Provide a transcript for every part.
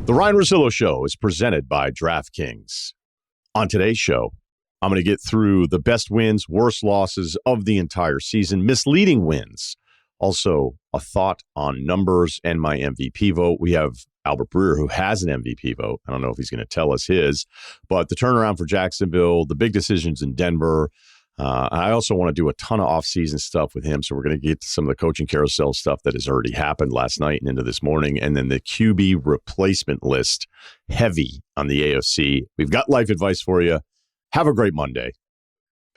The Ryen Russillo Show is presented by DraftKings. On today's show, I'm going to get through the best wins, worst losses of the entire season, misleading wins. Also, a thought on numbers and my MVP vote. We have Albert Breer, who has an MVP vote. I don't know if he's going to tell us his, but the turnaround for Jacksonville, the big decisions in Denver. I also want to do a ton of offseason stuff with him. So we're going to get to some of the coaching carousel stuff that has already happened last night and into this morning. And then the QB replacement list, heavy on the AFC. We've got life advice for you. Have a great Monday.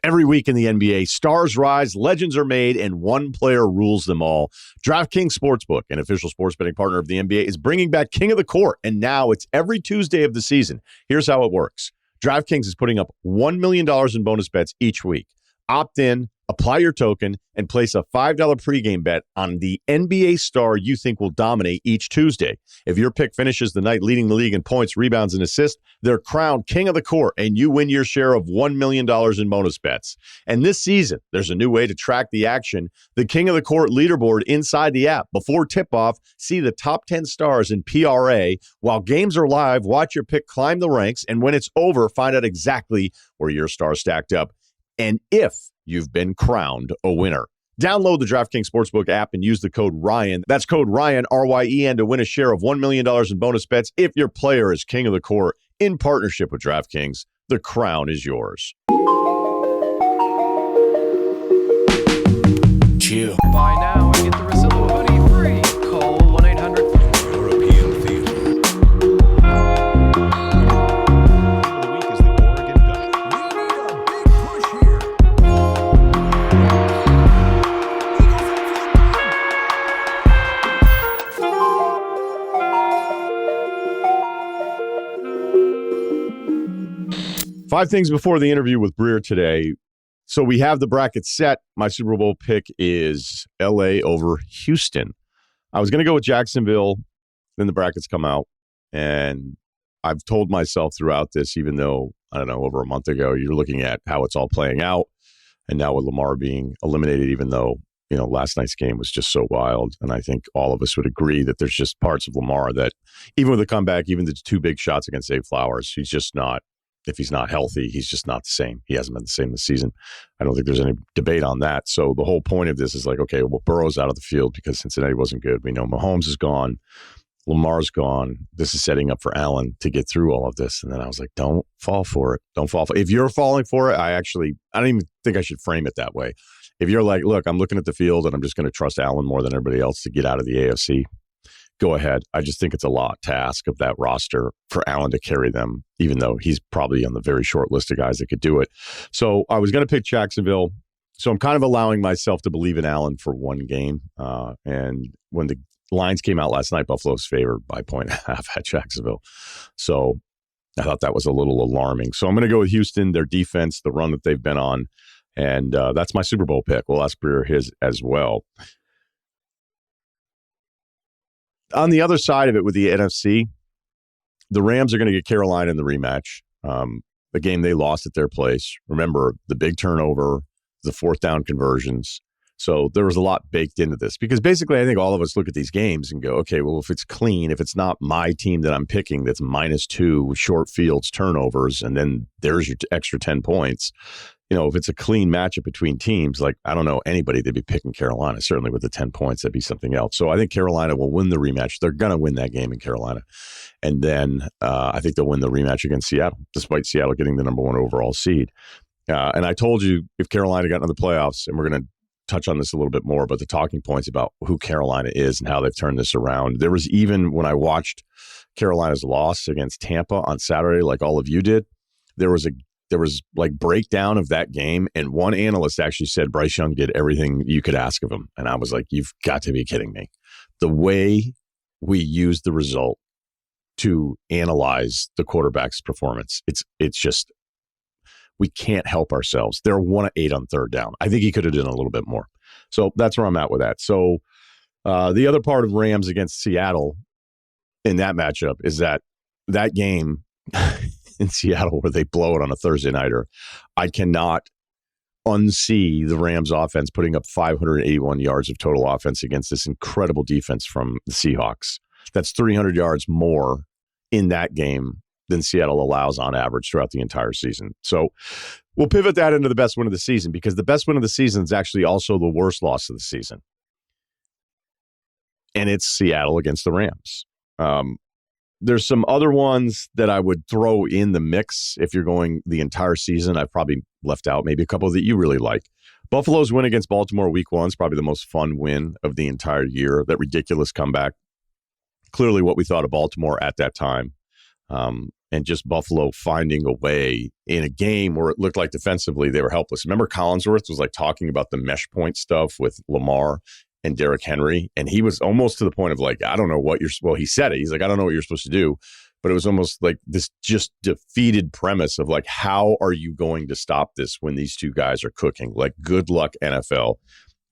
Every week in the NBA, stars rise, legends are made, and one player rules them all. DraftKings Sportsbook, an official sports betting partner of the NBA, is bringing back King of the Court. And now it's every Tuesday of the season. Here's how it works. DraftKings is putting up $1 million in bonus bets each week. Opt in, apply your token, and place a $5 pregame bet on the NBA star you think will dominate each Tuesday. If your pick finishes the night leading the league in points, rebounds, and assists, they're crowned King of the Court, and you win your share of $1 million in bonus bets. And this season, there's a new way to track the action. The King of the Court leaderboard inside the app. Before tip-off, see the top 10 stars in PRA. While games are live, watch your pick climb the ranks, and when it's over, find out exactly where your star stacked up. And if you've been crowned a winner. Download the DraftKings Sportsbook app and use the code Ryen. That's code Ryen, R-Y-E-N, to win a share of $1 million in bonus bets if your player is King of the Court in partnership with DraftKings. The crown is yours. Chill. Buy now and get the Russillo hoodie free. Call 1-800. European theater. The week is the Oregon Duck. We need a big push here. Five things before the interview with Breer today. So we have the bracket set. My Super Bowl pick is LA over Houston. I was going to go with Jacksonville. Then the brackets come out. And I've told myself throughout this, even though, I don't know, over a month ago, you're looking at how it's all playing out. And now with Lamar being eliminated, even though, last night's game was just so wild. And I think all of us would agree that there's just parts of Lamar that, even with the comeback, even the two big shots against Zay Flowers, he's just not. If he's not healthy, he's just not the same. He hasn't been the same this season. I don't think there's any debate on that. So the whole point of this is like, okay, well, Burrow's out of the field because Cincinnati wasn't good. We know Mahomes is gone. Lamar's gone. This is setting up for Allen to get through all of this. And then I was like, don't fall for it. Don't fall for it. If you're falling for it, I don't even think I should frame it that way. If you're like, look, I'm looking at the field and I'm just going to trust Allen more than everybody else to get out of the AFC, go ahead. I just think it's a lot to ask of that roster for Allen to carry them, even though he's probably on the very short list of guys that could do it. So I was going to pick Jacksonville. So I'm kind of allowing myself to believe in Allen for one game. And when the lines came out last night, Buffalo's favored by 1.5 at Jacksonville. So I thought that was a little alarming. So I'm going to go with Houston, their defense, the run that they've been on. And that's my Super Bowl pick. We'll ask Breer his as well. On the other side of it with the NFC, the Rams are going to get Carolina in the rematch. The game they lost at their place. Remember, the big turnover, the fourth down conversions. So there was a lot baked into this because basically I think all of us look at these games and go, okay, well, if it's clean, if it's not my team that I'm picking that's -2 short fields, turnovers, and then there's your extra 10 points. If it's a clean matchup between teams, like I don't know anybody that'd be picking Carolina. Certainly with the 10 points, that'd be something else. So I think Carolina will win the rematch. They're going to win that game in Carolina. And then I think they'll win the rematch against Seattle, despite Seattle getting the number 1 overall seed. And I told you if Carolina got into the playoffs, and we're going to touch on this a little bit more, but the talking points about who Carolina is and how they've turned this around. There was even when I watched Carolina's loss against Tampa on Saturday, like all of you did, there was like breakdown of that game. And one analyst actually said Bryce Young did everything you could ask of him. And I was like, you've got to be kidding me. The way we used the result to analyze the quarterback's performance, it's just, we can't help ourselves. They're 1 of 8 on third down. I think he could have done a little bit more. So that's where I'm at with that. So the other part of Rams against Seattle in that matchup is that game in Seattle where they blow it on a Thursday nighter. I cannot unsee the Rams offense putting up 581 yards of total offense against this incredible defense from the Seahawks. That's 300 yards more in that game than Seattle allows on average throughout the entire season. So we'll pivot that into the best win of the season, because the best win of the season is actually also the worst loss of the season. And it's Seattle against the Rams. There's some other ones that I would throw in the mix if you're going the entire season. I've probably left out maybe a couple that you really like. Buffalo's win against Baltimore week 1 is probably the most fun win of the entire year. That ridiculous comeback. Clearly what we thought of Baltimore at that time. And just Buffalo finding a way in a game where it looked like defensively they were helpless. Remember Collinsworth was like talking about the mesh point stuff with Lamar and Derrick Henry, and he was almost to the point of like, I don't know what he said it. He's like, I don't know what you're supposed to do. But it was almost like this just defeated premise of like, how are you going to stop this when these two guys are cooking? Like, good luck, NFL.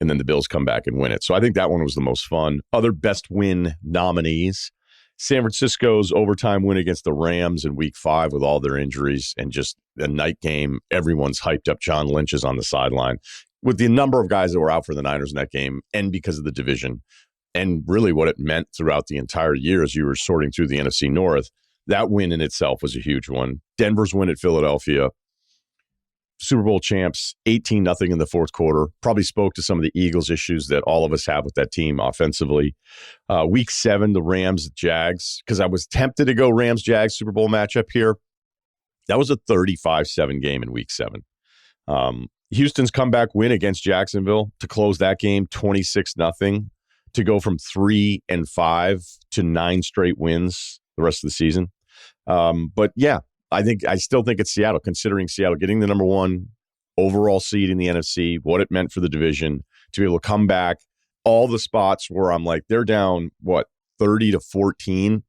And then the Bills come back and win it. So I think that one was the most fun. Other best win nominees: San Francisco's overtime win against the Rams in week 5 with all their injuries and just a night game. Everyone's hyped up. John Lynch is on the sideline with the number of guys that were out for the Niners in that game, and because of the division and really what it meant throughout the entire year as you were sorting through the NFC North. That win in itself was a huge one. Denver's win at Philadelphia. Super Bowl champs, 18-0 in the fourth quarter. Probably spoke to some of the Eagles' issues that all of us have with that team offensively. Week 7, the Rams-Jags, because I was tempted to go Rams-Jags Super Bowl matchup here. That was a 35-7 game in week 7. Houston's comeback win against Jacksonville to close that game 26-0, to go from 3-5 to 9 straight wins the rest of the season. But yeah, I still think it's Seattle, considering Seattle getting the number 1 overall seed in the NFC, what it meant for the division, to be able to come back. All the spots where I'm like, they're down, 30-14.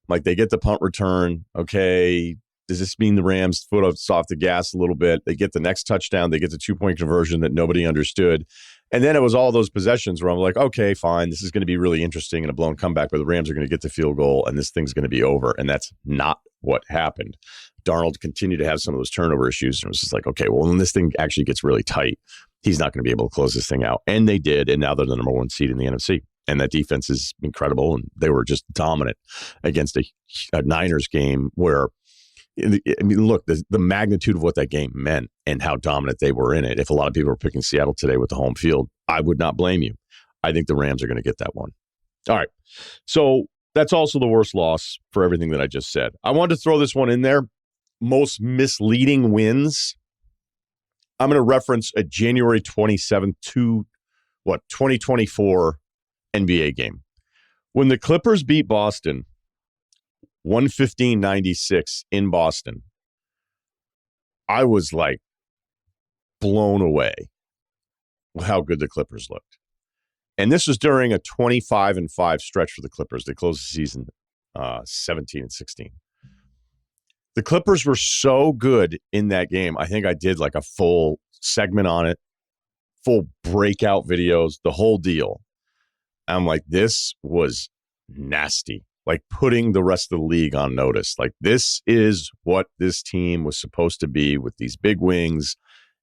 Like, they get the punt return. Okay, does this mean the Rams foot off the gas a little bit? They get the next touchdown. They get the 2-point conversion that nobody understood. And then it was all those possessions where I'm like, okay, fine, this is going to be really interesting in a blown comeback where the Rams are going to get the field goal and this thing's going to be over. And that's not what happened. Darnold continued to have some of those turnover issues. And it was just like, okay, well, when this thing actually gets really tight, he's not going to be able to close this thing out. And they did. And now they're the number 1 seed in the NFC. And that defense is incredible. And they were just dominant against a Niners game where, I mean, look, the magnitude of what that game meant and how dominant they were in it. If a lot of people are picking Seattle today with the home field, I would not blame you. I think the Rams are going to get that one. All right. So that's also the worst loss for everything that I just said. I wanted to throw this one in there. Most misleading wins. I'm going to reference a January 27th to 2024 NBA game. When the Clippers beat Boston 115-96 in Boston, I was like blown away with how good the Clippers looked. And this was during a 25-5 stretch for the Clippers. They closed the season 17-16. The Clippers were so good in that game. I think I did like a full segment on it, full breakout videos, the whole deal. I'm like, this was nasty. Like, putting the rest of the league on notice. Like, this is what this team was supposed to be, with these big wings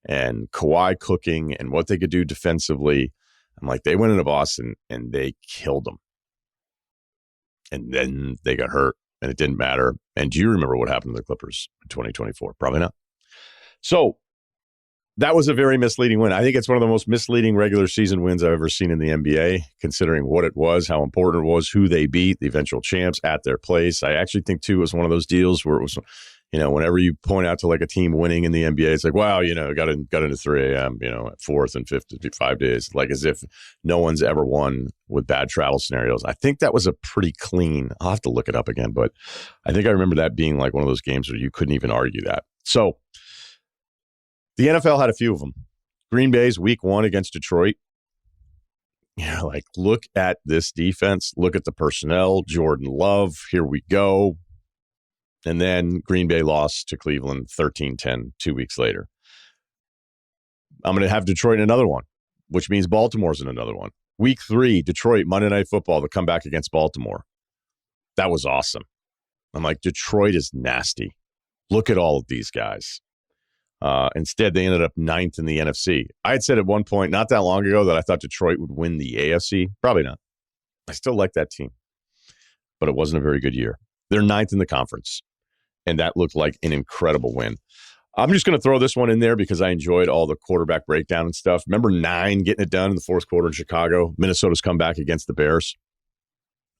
and Kawhi cooking and what they could do defensively. I'm like, they went into Boston and they killed them. And then they got hurt and it didn't matter. And do you remember what happened to the Clippers in 2024? Probably not. So that was a very misleading win. I think it's one of the most misleading regular season wins I've ever seen in the NBA, considering what it was, how important it was, who they beat, the eventual champs at their place. I actually think, too, it was one of those deals where it was, whenever you point out to like a team winning in the NBA, it's like, wow, got into 3 a.m., at 4th and 5th, 5 days, like as if no one's ever won with bad travel scenarios. I think that was a pretty clean, I'll have to look it up again, but I think I remember that being like one of those games where you couldn't even argue that. So the NFL had a few of them. Green Bay's week 1 against Detroit. Like, look at this defense. Look at the personnel. Jordan Love, here we go. And then Green Bay lost to Cleveland 13-10 2 weeks later. I'm going to have Detroit in another one, which means Baltimore's in another one. Week 3, Detroit, Monday Night Football, the comeback against Baltimore. That was awesome. I'm like, Detroit is nasty. Look at all of these guys. Instead, they ended up 9th in the NFC. I had said at one point, not that long ago, that I thought Detroit would win the AFC. Probably not. I still like that team, but it wasn't a very good year. They're ninth in the conference, and that looked like an incredible win. I'm just going to throw this one in there because I enjoyed all the quarterback breakdown and stuff. Remember 9 getting it done in the fourth quarter in Chicago? Minnesota's comeback against the Bears.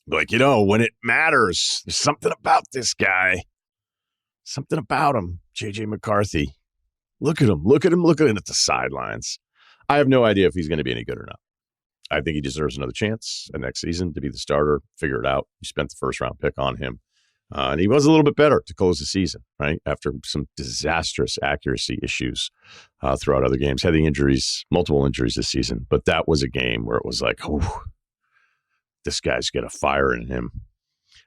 Like, when it matters, there's something about this guy. Something about him, J.J. McCarthy. Look at him at the sidelines. I have no idea if he's going to be any good or not. I think he deserves another chance next season to be the starter, figure it out. You spent the first-round pick on him. And he was a little bit better to close the season, right? After some disastrous accuracy issues throughout other games. Had the injuries, multiple injuries this season. But that was a game where it was like, oh, this guy's got a fire in him.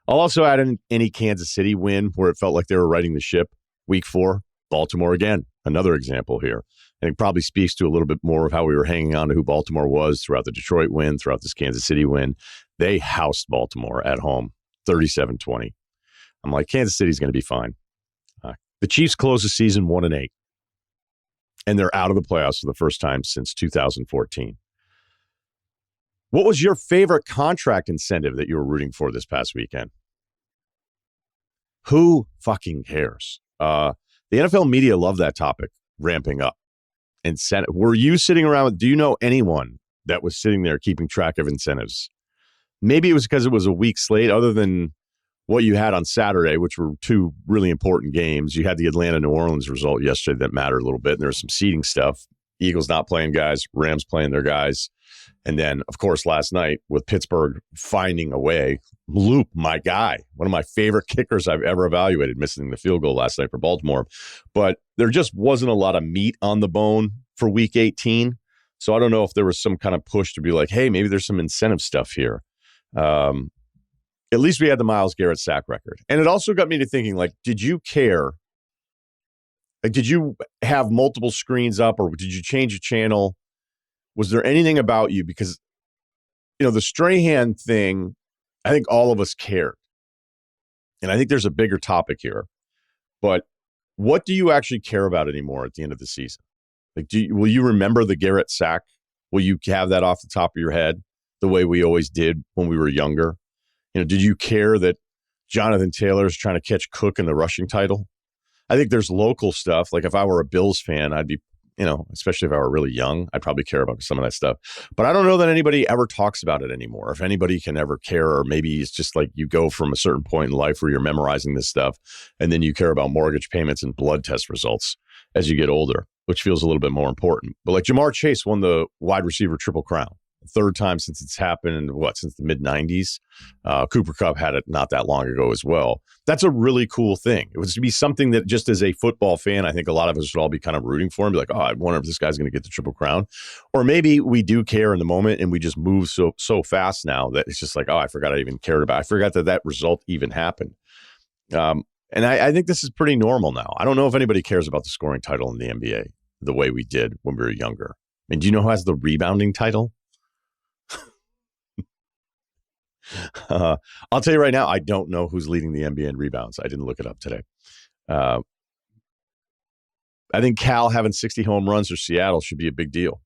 I'll also add in any Kansas City win where it felt like they were riding the ship. Week 4, Baltimore again. Another example here. And it probably speaks to a little bit more of how we were hanging on to who Baltimore was throughout the Detroit win, throughout this Kansas City win. They housed Baltimore at home, 37-20. I'm like, Kansas City's going to be fine. The Chiefs close the season 1-8, and they're out of the playoffs for the first time since 2014. What was your favorite contract incentive that you were rooting for this past weekend? Who fucking cares? The NFL media love that topic, ramping up. Incentive. Were you sitting around? Do you know anyone that was sitting there keeping track of incentives? Maybe it was because it was a week slate, other than what you had on Saturday, which were 2 really important games. You had the Atlanta-New Orleans result yesterday that mattered a little bit, and there was some seeding stuff. Eagles not playing guys, Rams playing their guys. And then, of course, last night with Pittsburgh finding a way, Loop, my guy, one of my favorite kickers I've ever evaluated, missing the field goal last night for Baltimore. But there just wasn't a lot of meat on the bone for Week 18. So I don't know if there was some kind of push to be like, hey, maybe there's some incentive stuff here. At least we had the Myles Garrett sack record. And it also got me to thinking, like, did you care? Like, did you have multiple screens up, or did you change a channel? Was there anything about you? Because, the Strahan thing, I think all of us cared. And I think there's a bigger topic here. But what do you actually care about anymore at the end of the season? Like, will you remember the Garrett sack? Will you have that off the top of your head the way we always did when we were younger? Did you care that Jonathan Taylor is trying to catch Cook in the rushing title? I think there's local stuff. Like if I were a Bills fan, I'd be, especially if I were really young, I'd probably care about some of that stuff. But I don't know that anybody ever talks about it anymore. If anybody can ever care, or maybe it's just like you go from a certain point in life where you're memorizing this stuff, and then you care about mortgage payments and blood test results as you get older, which feels a little bit more important. But like Jamar Chase won the wide receiver triple crown. 3rd time since it's happened, since the mid-90s. Cooper Kupp had it not that long ago as well. That's a really cool thing. It was to be something that just as a football fan, I think a lot of us would all be kind of rooting for him, be like, I wonder if this guy's going to get the triple crown. Or maybe we do care in the moment and we just move so fast now that it's just like, I forgot I even cared about it. I forgot that result even happened. And I think this is pretty normal now. I don't know if anybody cares about the scoring title in the NBA the way we did when we were younger. I mean, do you know who has the rebounding title? I'll tell you right now, I don't know who's leading the NBA in rebounds. I didn't look it up today. I think Cal having 60 home runs for Seattle should be a big deal.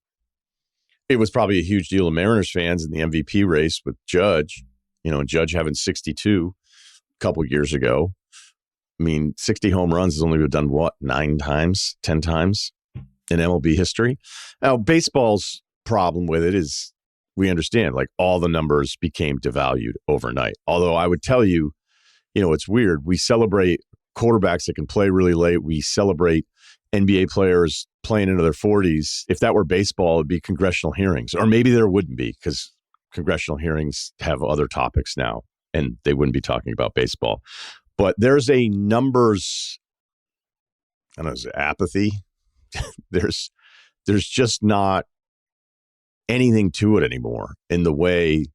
It was probably a huge deal to Mariners fans in the MVP race with Judge, and Judge having 62 a couple years ago. I mean, 60 home runs has only been done, 9 times, 10 times in MLB history. Now, baseball's problem with it is, we understand, like, all the numbers became devalued overnight. Although I would tell you, it's weird. We celebrate quarterbacks that can play really late. We celebrate NBA players playing into their 40s. If that were baseball, it'd be congressional hearings. Or maybe there wouldn't be, because congressional hearings have other topics now, and they wouldn't be talking about baseball. But there's a numbers, I don't know, is it apathy? There's just not anything to it anymore in the way.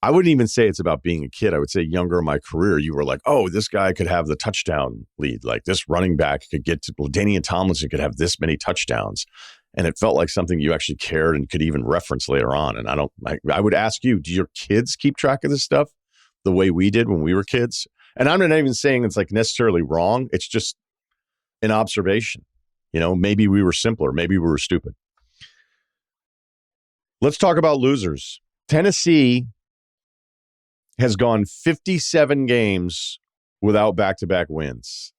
I wouldn't even say it's about being a kid. I would say younger in my career, you were like, oh, this guy could have the touchdown lead. Like this running back could get to, Danian Tomlinson could have this many touchdowns. And it felt like something you actually cared and could even reference later on. And I would ask you, do your kids keep track of this stuff the way we did when we were kids? And I'm not even saying it's like necessarily wrong. It's just an observation. Maybe we were simpler. Maybe we were stupid. Let's talk about losers. Tennessee has gone 57 games without back-to-back wins.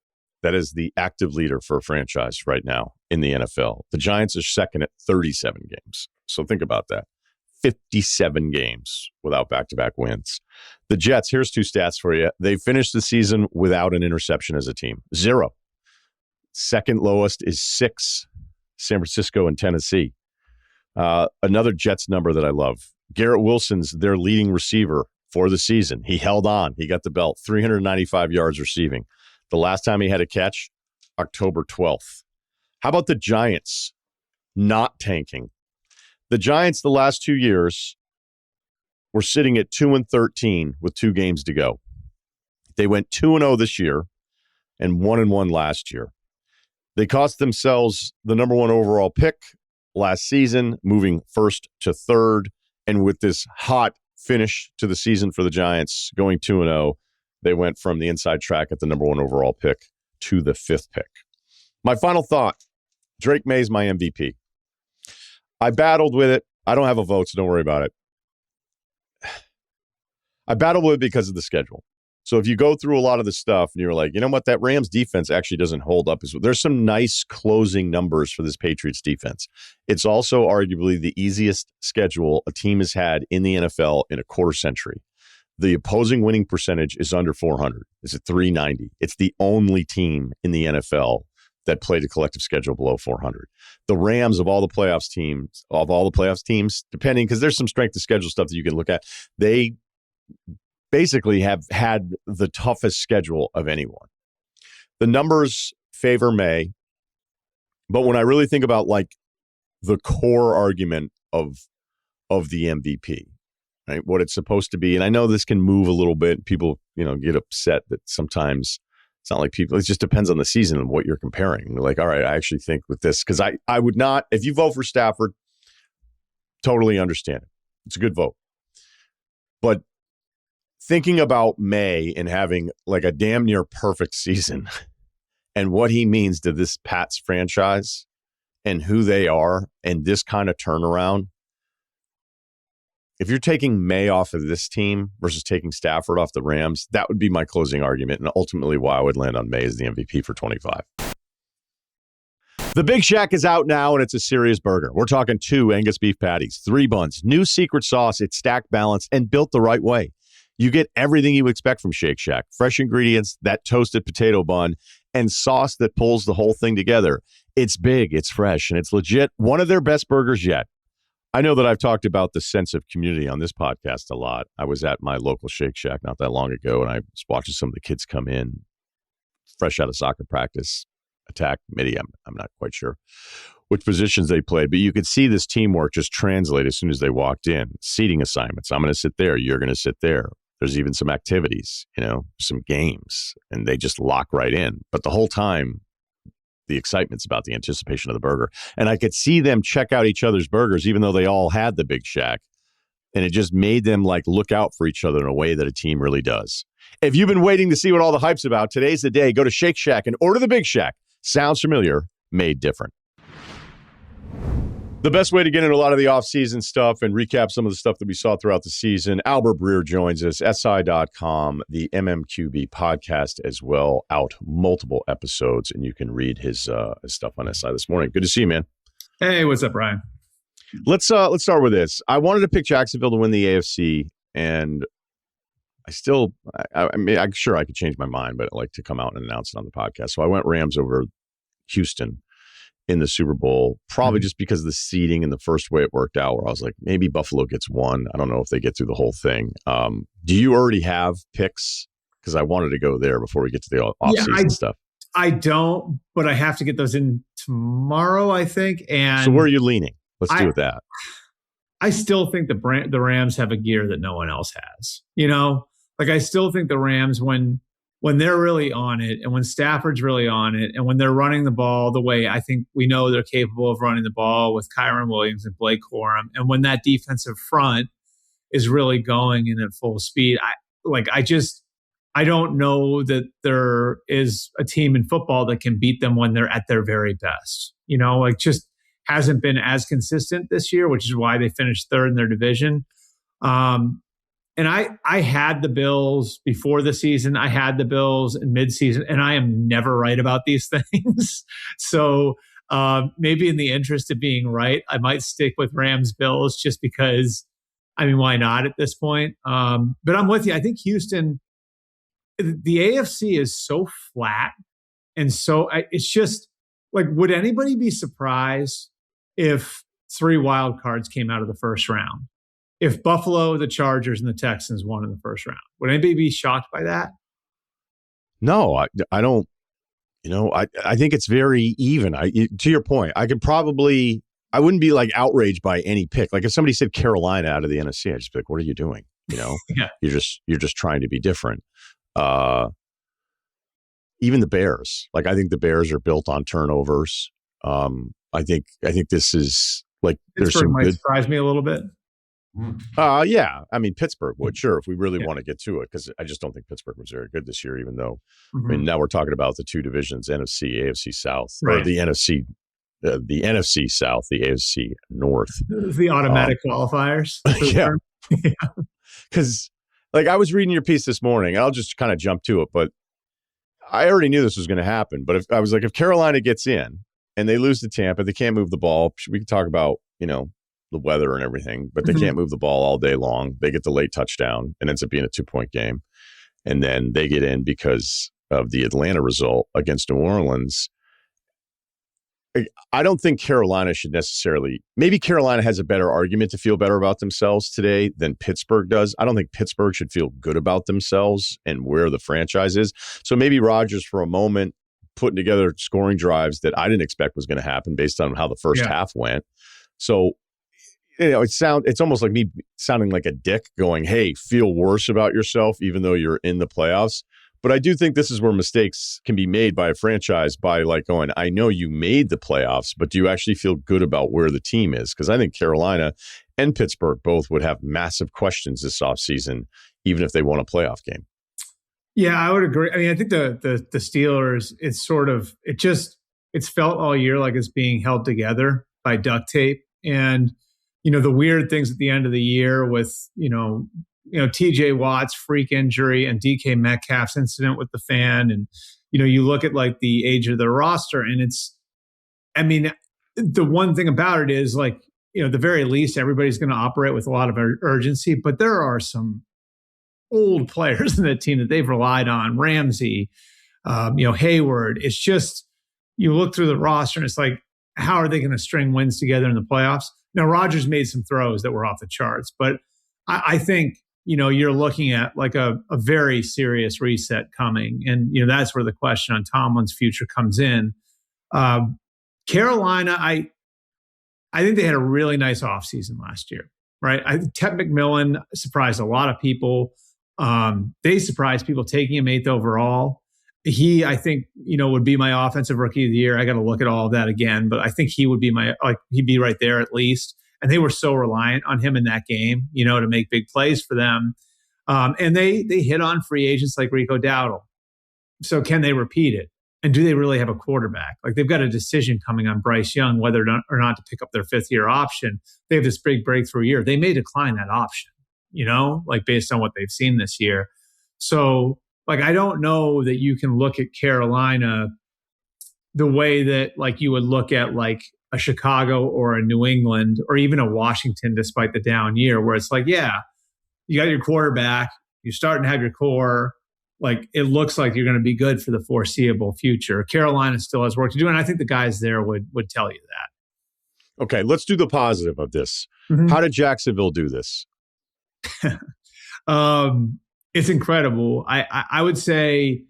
That is the active leader for a franchise right now in the NFL. The Giants are second at 37 games. So think about that. 57 games without back-to-back wins. The Jets, here's two stats for you. They finished the season without an interception as a team. 0. Second lowest is 6, San Francisco and Tennessee. Another Jets number that I love. Garrett Wilson's their leading receiver for the season. He held on. He got the belt. 395 yards receiving. The last time he had a catch, October 12th. How about the Giants not tanking? The Giants the last 2 years were sitting at 2-13 with 2 games to go. They went 2-0 this year and 1-1 last year. They cost themselves the number 1 overall pick last season, moving first to third. And with this hot finish to the season for the Giants, going 2-0, they went from the inside track at the number 1 overall pick to the 5th pick. My final thought, Drake May's my MVP. I battled with it. I don't have a vote, so don't worry about it. I battled with it because of the schedule. So if you go through a lot of the stuff and you're like, you know what, that Rams defense actually doesn't hold up. There's some nice closing numbers for this Patriots defense. It's also arguably the easiest schedule a team has had in the NFL in a quarter century. The opposing winning percentage is under 400. It's at 390. It's the only team in the NFL that played a collective schedule below 400. The Rams of all the playoffs teams, depending, because there's some strength of schedule stuff that you can look at, they basically have had the toughest schedule of anyone. The numbers favor May, but when I really think about like the core argument of the MVP, right, what it's supposed to be, and I know this can move a little bit. People, get upset that sometimes it's not like people. It just depends on the season and what you're comparing. They're like, all right, I actually think with this, because I would not, if you vote for Stafford, totally understand it. It's a good vote, but thinking about May and having like a damn near perfect season and what he means to this Pats franchise and who they are and this kind of turnaround, if you're taking May off of this team versus taking Stafford off the Rams, that would be my closing argument and ultimately why I would land on May as the MVP for 25. The Big Shack is out now, and it's a serious burger. We're talking 2 Angus beef patties, 3 buns, new secret sauce. It's stacked, balanced, and built the right way. You get everything you expect from Shake Shack. Fresh ingredients, that toasted potato bun, and sauce that pulls the whole thing together. It's big, it's fresh, and it's legit. One of their best burgers yet. I know that I've talked about the sense of community on this podcast a lot. I was at my local Shake Shack not that long ago, and I was watching some of the kids come in, fresh out of soccer practice, attack, midi, I'm not quite sure which positions they played, but you could see this teamwork just translate as soon as they walked in. Seating assignments. I'm going to sit there. You're going to sit there. There's even some activities, some games, and they just lock right in. But the whole time, the excitement's about the anticipation of the burger. And I could see them check out each other's burgers, even though they all had the Big Shack. And it just made them like look out for each other in a way that a team really does. If you've been waiting to see what all the hype's about, today's the day. Go to Shake Shack and order the Big Shack. Sounds familiar, made different. The best way to get into a lot of the offseason stuff and recap some of the stuff that we saw throughout the season, Albert Breer joins us, SI.com, the MMQB podcast as well, out multiple episodes, and you can read his stuff on SI this morning. Good to see you, man. Hey, what's up, Ryan? Let's start with this. I wanted to pick Jacksonville to win the AFC, and I'm sure I could change my mind, but I'd like to come out and announce it on the podcast. So I went Rams over Houston in the Super Bowl, probably just because of the seeding and the first way it worked out, where I was like, maybe Buffalo gets 1. I don't know if they get through the whole thing. Do you already have picks? Because I wanted to go there before we get to the offseason stuff. I don't, but I have to get those in tomorrow, I think. And so where are you leaning? Let's do that. I still think the Rams have a gear that no one else has. I still think the Rams, when they're really on it and when Stafford's really on it and when they're running the ball the way I think we know they're capable of running the ball with Kyron Williams and Blake Corum, and when that defensive front is really going in at full speed, I don't know that there is a team in football that can beat them when they're at their very best. Just hasn't been as consistent this year, which is why they finished 3rd in their division. And I had the Bills before the season. I had the Bills in midseason, and I am never right about these things. So maybe in the interest of being right, I might stick with Rams Bills just because, I mean, why not at this point? But I'm with you. I think Houston, the AFC is so flat. And so it's just like, would anybody be surprised if 3 wild cards came out of the first round? If Buffalo, the Chargers, and the Texans won in the first round, would anybody be shocked by that? No, I don't. I think it's very even. To your point, I wouldn't be like outraged by any pick. Like if somebody said Carolina out of the NFC, I'd just be like, what are you doing? Yeah. You're just trying to be different. Even the Bears, like I think the Bears are built on turnovers. I think this is like there's Pittsburgh some might good. surprise me a little bit. Yeah. I mean, Pittsburgh would, sure, if we really want to get to it, because I just don't think Pittsburgh was very good this year, even though, I mean, now we're talking about the two divisions, NFC, AFC South, or the NFC South, the AFC North. The automatic qualifiers. Yeah. Because, like, I was reading your piece this morning. I'll just kind of jump to it, but I already knew this was going to happen. But if Carolina gets in and they lose to Tampa, they can't move the ball. We can talk about, the weather and everything, but they can't move the ball all day long. They get the late touchdown and ends up being a 2-point game. And then they get in because of the Atlanta result against New Orleans. I don't think Carolina should necessarily, maybe Carolina has a better argument to feel better about themselves today than Pittsburgh does. I don't think Pittsburgh should feel good about themselves and where the franchise is. So maybe Rodgers for a moment putting together scoring drives that I didn't expect was going to happen based on how the first half went. So, it's almost like me sounding like a dick going, hey, feel worse about yourself, even though you're in the playoffs. But I do think this is where mistakes can be made by a franchise by like going, I know you made the playoffs, but do you actually feel good about where the team is? Because I think Carolina and Pittsburgh both would have massive questions this offseason, even if they won a playoff game. Yeah, I would agree. I mean, I think the Steelers, it's felt all year like it's being held together by duct tape. And the weird things at the end of the year with, TJ Watt's freak injury and DK Metcalf's incident with the fan. And, you look at like the age of the roster and the one thing about it is like, at the very least, everybody's going to operate with a lot of urgency, but there are some old players in that team that they've relied on. Ramsey, Hayward. It's just, you look through the roster and it's like, how are they going to string wins together in the playoffs? Now, Rodgers made some throws that were off the charts, but I think, you're looking at like a very serious reset coming. And, that's where the question on Tomlin's future comes in. Carolina, I think they had a really nice offseason last year, right? Ted McMillan surprised a lot of people. They surprised people taking him 8th overall. He, I think, would be my offensive rookie of the year. I got to look at all of that again, but I think he would be he'd be right there at least. And they were so reliant on him in that game, to make big plays for them. And they hit on free agents like Rico Dowdle. So can they repeat it? And do they really have a quarterback? Like they've got a decision coming on Bryce Young, whether or not to pick up their 5th-year option. They have this big breakthrough year. They may decline that option, based on what they've seen this year. So, I don't know that you can look at Carolina the way that, you would look at, a Chicago or a New England or even a Washington, despite the down year, where it's like, yeah, you got your quarterback, you're starting to have your core. It looks like you're going to be good for the foreseeable future. Carolina still has work to do, and I think the guys there would tell you that. Okay, let's do the positive of this. Mm-hmm. How did Jacksonville do this? It's incredible. I would say,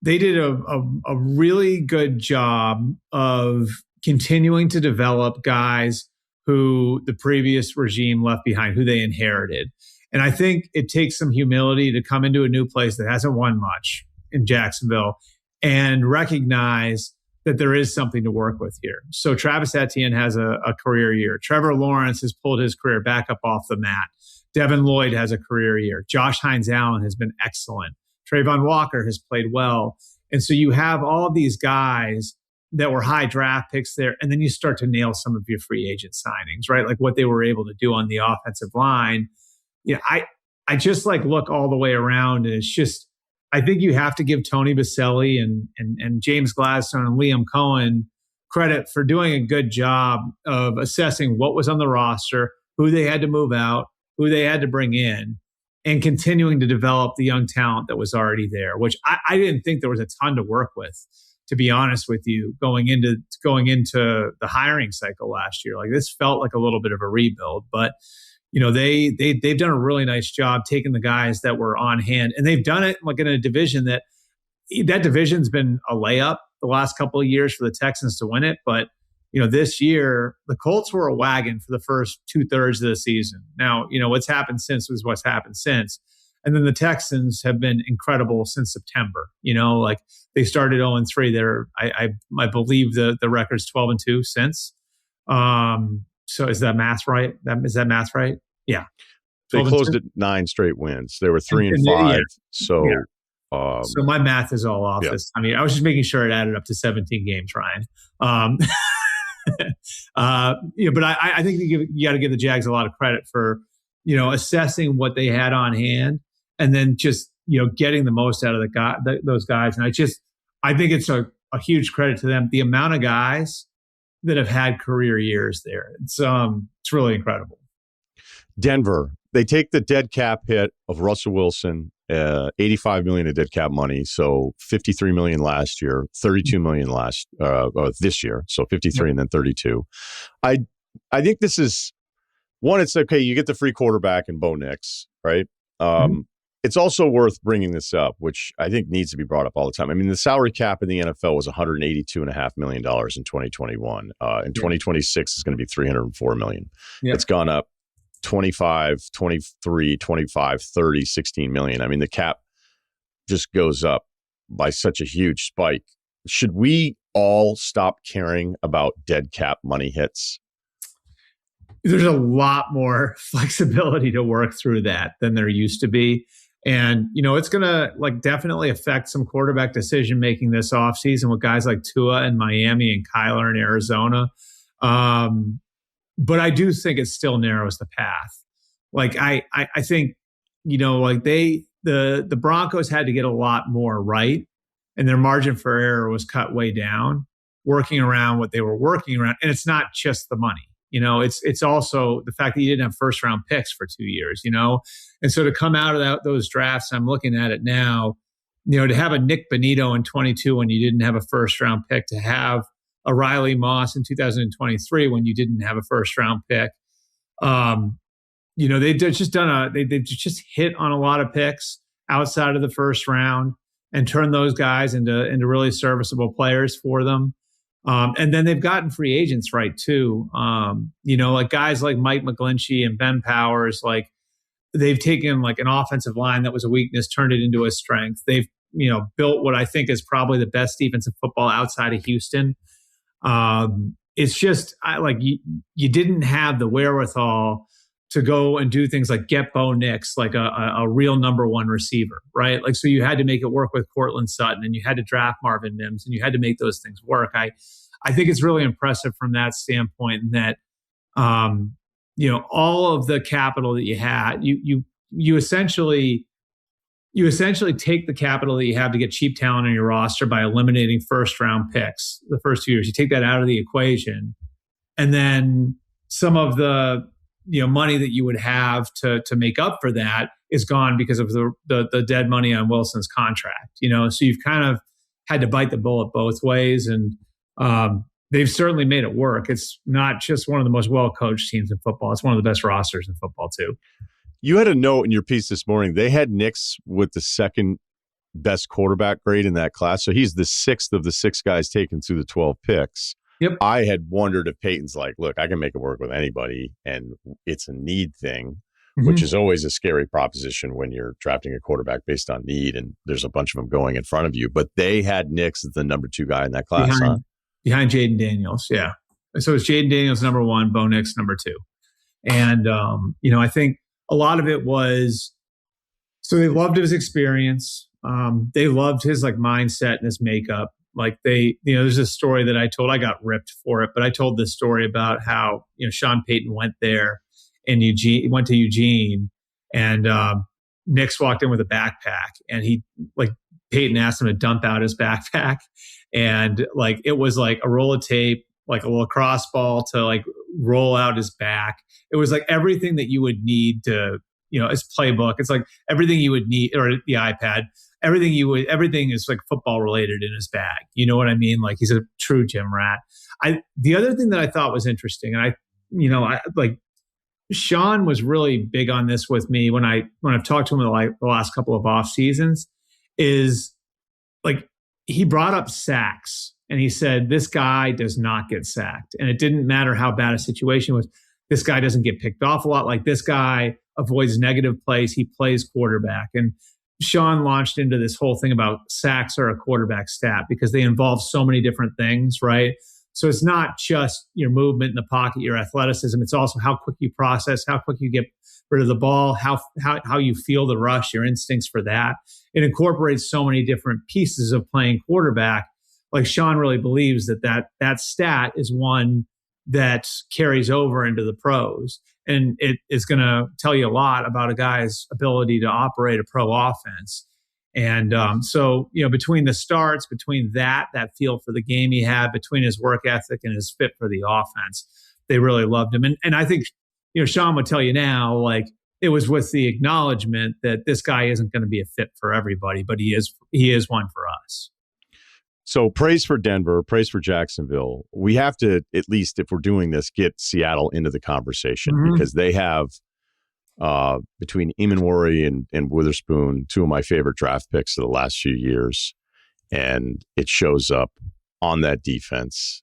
they did a really good job of continuing to develop guys who the previous regime left behind, who they inherited. And I think it takes some humility to come into a new place that hasn't won much in Jacksonville and recognize that there is something to work with here. So Travis Etienne has a career year. Trevor Lawrence has pulled his career back up off the mat. Devin Lloyd has a career year. Josh Hines-Allen has been excellent. Trayvon Walker has played well. And so you have all of these guys that were high draft picks there. And then you start to nail some of your free agent signings, right? Like what they were able to do on the offensive line. Yeah, I just like look all the way around, and it's just, I think you have to give Tony Baselli and James Gladstone and Liam Cohen credit for doing a good job of assessing what was on the roster, who they had to move out, who they had to bring in, and continuing to develop the young talent that was already there, which I didn't think there was a ton to work with, to be honest with you, going into the hiring cycle last year. Like, this felt like a little bit of a rebuild, but they've done a really nice job taking the guys that were on hand, and they've done it like in a division that division's been a layup the last couple of years for the Texans to win it. But this year the Colts were a wagon for the first 2/3 of the season. Now, what's happened since was what's happened since. And then the Texans have been incredible since September. Like they started 0-3. I believe the record's 12-2 since. So is that math right? Is that math right? Yeah. They closed at 9 straight wins. They were 3-5. Yeah. So, so my math is all off this. I mean, I was just making sure it added up to 17 games, Ryan. But I think you got to give the Jags a lot of credit for, assessing what they had on hand and then just, getting the most out of those guys. And I think it's a huge credit to them. The amount of guys that have had career years there. It's really incredible. Denver, they take the dead cap hit of Russell Wilson, $85 million of dead cap money. So $53 million last year, $32 million this year. So 53 and then 32. I think this is one. It's okay. You get the free quarterback in Bo Nix, right? It's also worth bringing this up, which I think needs to be brought up all the time. I mean, the salary cap in the NFL was $182.5 million in 2021. In 2026, it's going to be $304 million. Yeah. It's gone up 25, 23, 25, 30, 16 million. I mean, the cap just goes up by such a huge spike. Should we all stop caring about dead cap money hits? There's a lot more flexibility to work through that than there used to be. And, it's going to definitely affect some quarterback decision making this offseason with guys like Tua in Miami and Kyler in Arizona. But I do think it still narrows the path. I think, the Broncos had to get a lot more right, and their margin for error was cut way down, working around what they were working around. And it's not just the money. It's also the fact that you didn't have first round picks for 2 years, and so to come out of those drafts, I'm looking at it now, to have a Nick Bonito in 22 when you didn't have a first round pick, to have a Riley Moss in 2023 when you didn't have a first round pick. They've just hit on a lot of picks outside of the first round and turned those guys into really serviceable players for them. And then they've gotten free agents right too. Guys like Mike McGlinchey and Ben Powers, they've taken an offensive line that was a weakness, turned it into a strength. They've, built what I think is probably the best defense in football outside of Houston. It's just you didn't have the wherewithal to go and do things like get Bo Nix, a real number one receiver, right? So you had to make it work with Cortland Sutton, and you had to draft Marvin Mims, and you had to make those things work. I think it's really impressive from that standpoint that, all of the capital that you had, you essentially take the capital that you have to get cheap talent on your roster by eliminating first round picks the first 2 years. You take that out of the equation, and then some of the money that you would have to make up for that is gone because of the dead money on Wilson's contract. So you've kind of had to bite the bullet both ways, and they've certainly made it work. It's not just one of the most well-coached teams in football. It's one of the best rosters in football too. You had a note in your piece this morning. They had Nix with the second best quarterback grade in that class. So he's the 6th of the 6 guys taken through the 12 picks. Yep. I had wondered if Peyton's look, I can make it work with anybody, and it's a need thing, which is always a scary proposition when you're drafting a quarterback based on need, and there's a bunch of them going in front of you. But they had Nix as the number 2 guy in that class, behind Jaden Daniels, yeah. So it's Jaden Daniels number 1, Bo Nix number 2, and I think a lot of it was so they loved his experience, they loved his mindset and his makeup. Like there's a story that I told. I got ripped for it, but I told this story about how Sean Payton went there in Eugene, went to Eugene, and Knicks walked in with a backpack, and Peyton asked him to dump out his backpack, and it was like a roll of tape, like a lacrosse ball to roll out his back. It was like everything that you would need to, his playbook. It's like everything you would need, or the iPad. Everything is like football related in his bag. You know what I mean? Like he's a true gym rat. The other thing that I thought was interesting, and Sean was really big on this with me when I've talked to him the last couple of off seasons, is he brought up sacks, and he said this guy does not get sacked, and it didn't matter how bad a situation was. This guy doesn't get picked off a lot. Like this guy avoids negative plays. He plays quarterback, and Sean launched into this whole thing about sacks are a quarterback stat because they involve so many different things, right? So it's not just your movement in the pocket, your athleticism. It's also how quick you process, how quick you get rid of the ball, how you feel the rush, your instincts for that. It incorporates so many different pieces of playing quarterback. Like Sean really believes that stat is one that carries over into the pros. And it is going to tell you a lot about a guy's ability to operate a pro offense. And so, between the starts, between that feel for the game he had, between his work ethic and his fit for the offense, they really loved him. And I think, Sean would tell you now, it was with the acknowledgement that this guy isn't going to be a fit for everybody, but he is one for us. So praise for Denver, praise for Jacksonville. We have to, at least if we're doing this, get Seattle into the conversation because they have, between Eamon and Witherspoon, two of my favorite draft picks of the last few years. And it shows up on that defense.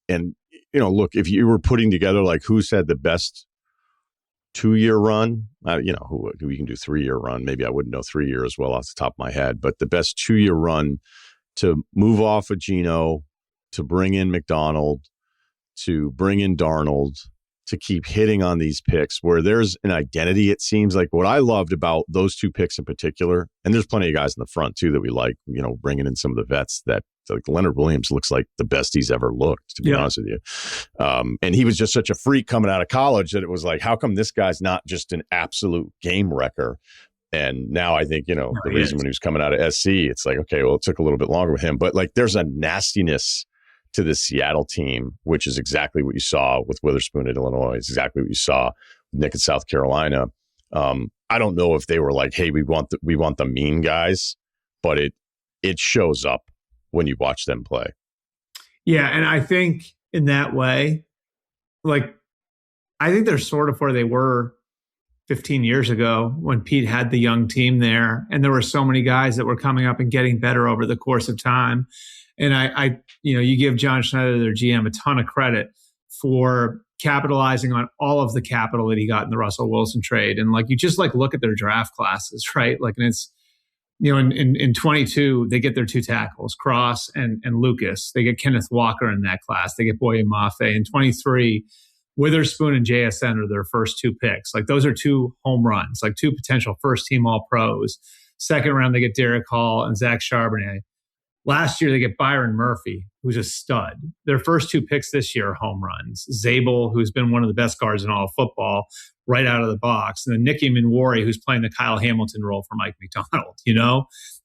And, look, if you were putting together who's had the best 2-year run, who we can do 3-year run. Maybe I wouldn't know 3 years well off the top of my head, but the best 2-year run to move off of Geno, to bring in McDonald, to bring in Darnold, to keep hitting on these picks where there's an identity. It seems like what I loved about those two picks in particular, and there's plenty of guys in the front too that we like, bringing in some of the vets that Leonard Williams looks like the best he's ever looked, to be honest with you. And he was just such a freak coming out of college that it was like, how come this guy's not just an absolute game wrecker? And now I think, the reason when he was coming out of SC, it's like, okay, well, it took a little bit longer with him, but there's a nastiness to the Seattle team, which is exactly what you saw with Witherspoon at Illinois. It's exactly what you saw with Nick at South Carolina. I don't know if they were like, hey, we want the mean guys, but it shows up when you watch them play. Yeah, and I think in that way, I think they're sort of where they were 15 years ago when Pete had the young team there, and there were so many guys that were coming up and getting better over the course of time. And I you give John Schneider, their GM, a ton of credit for capitalizing on all of the capital that he got in the Russell Wilson trade. And you just look at their draft classes, right? And it's, in 22, they get their two tackles, Cross and Lucas. They get Kenneth Walker in that class. They get Boye Mafe. In 23, Witherspoon and JSN are their first two picks. Those are two home runs, two potential first-team All-Pros. Second round, they get Derek Hall and Zach Charbonnet. Last year, they get Byron Murphy, who's a stud. Their first two picks this year are home runs. Zabel, who's been one of the best guards in all of football, right out of the box. And then Nicky Minwari, who's playing the Kyle Hamilton role for Mike McDonald.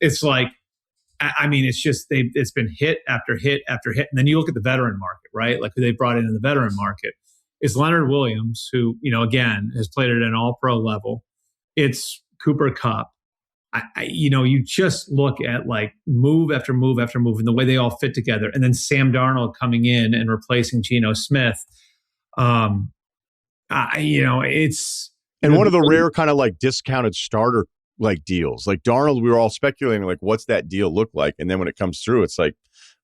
It's it's just it's been hit after hit after hit. And then you look at the veteran market, right? Who they brought in the veteran market. It's Leonard Williams, who, again, has played at an all-pro level. It's Cooper Kupp. You just look at move after move after move and the way they all fit together. And then Sam Darnold coming in and replacing Geno Smith. It's. And one of the rare kind of discounted starter deals. Darnold, we were all speculating, what's that deal look like? And then when it comes through, it's like,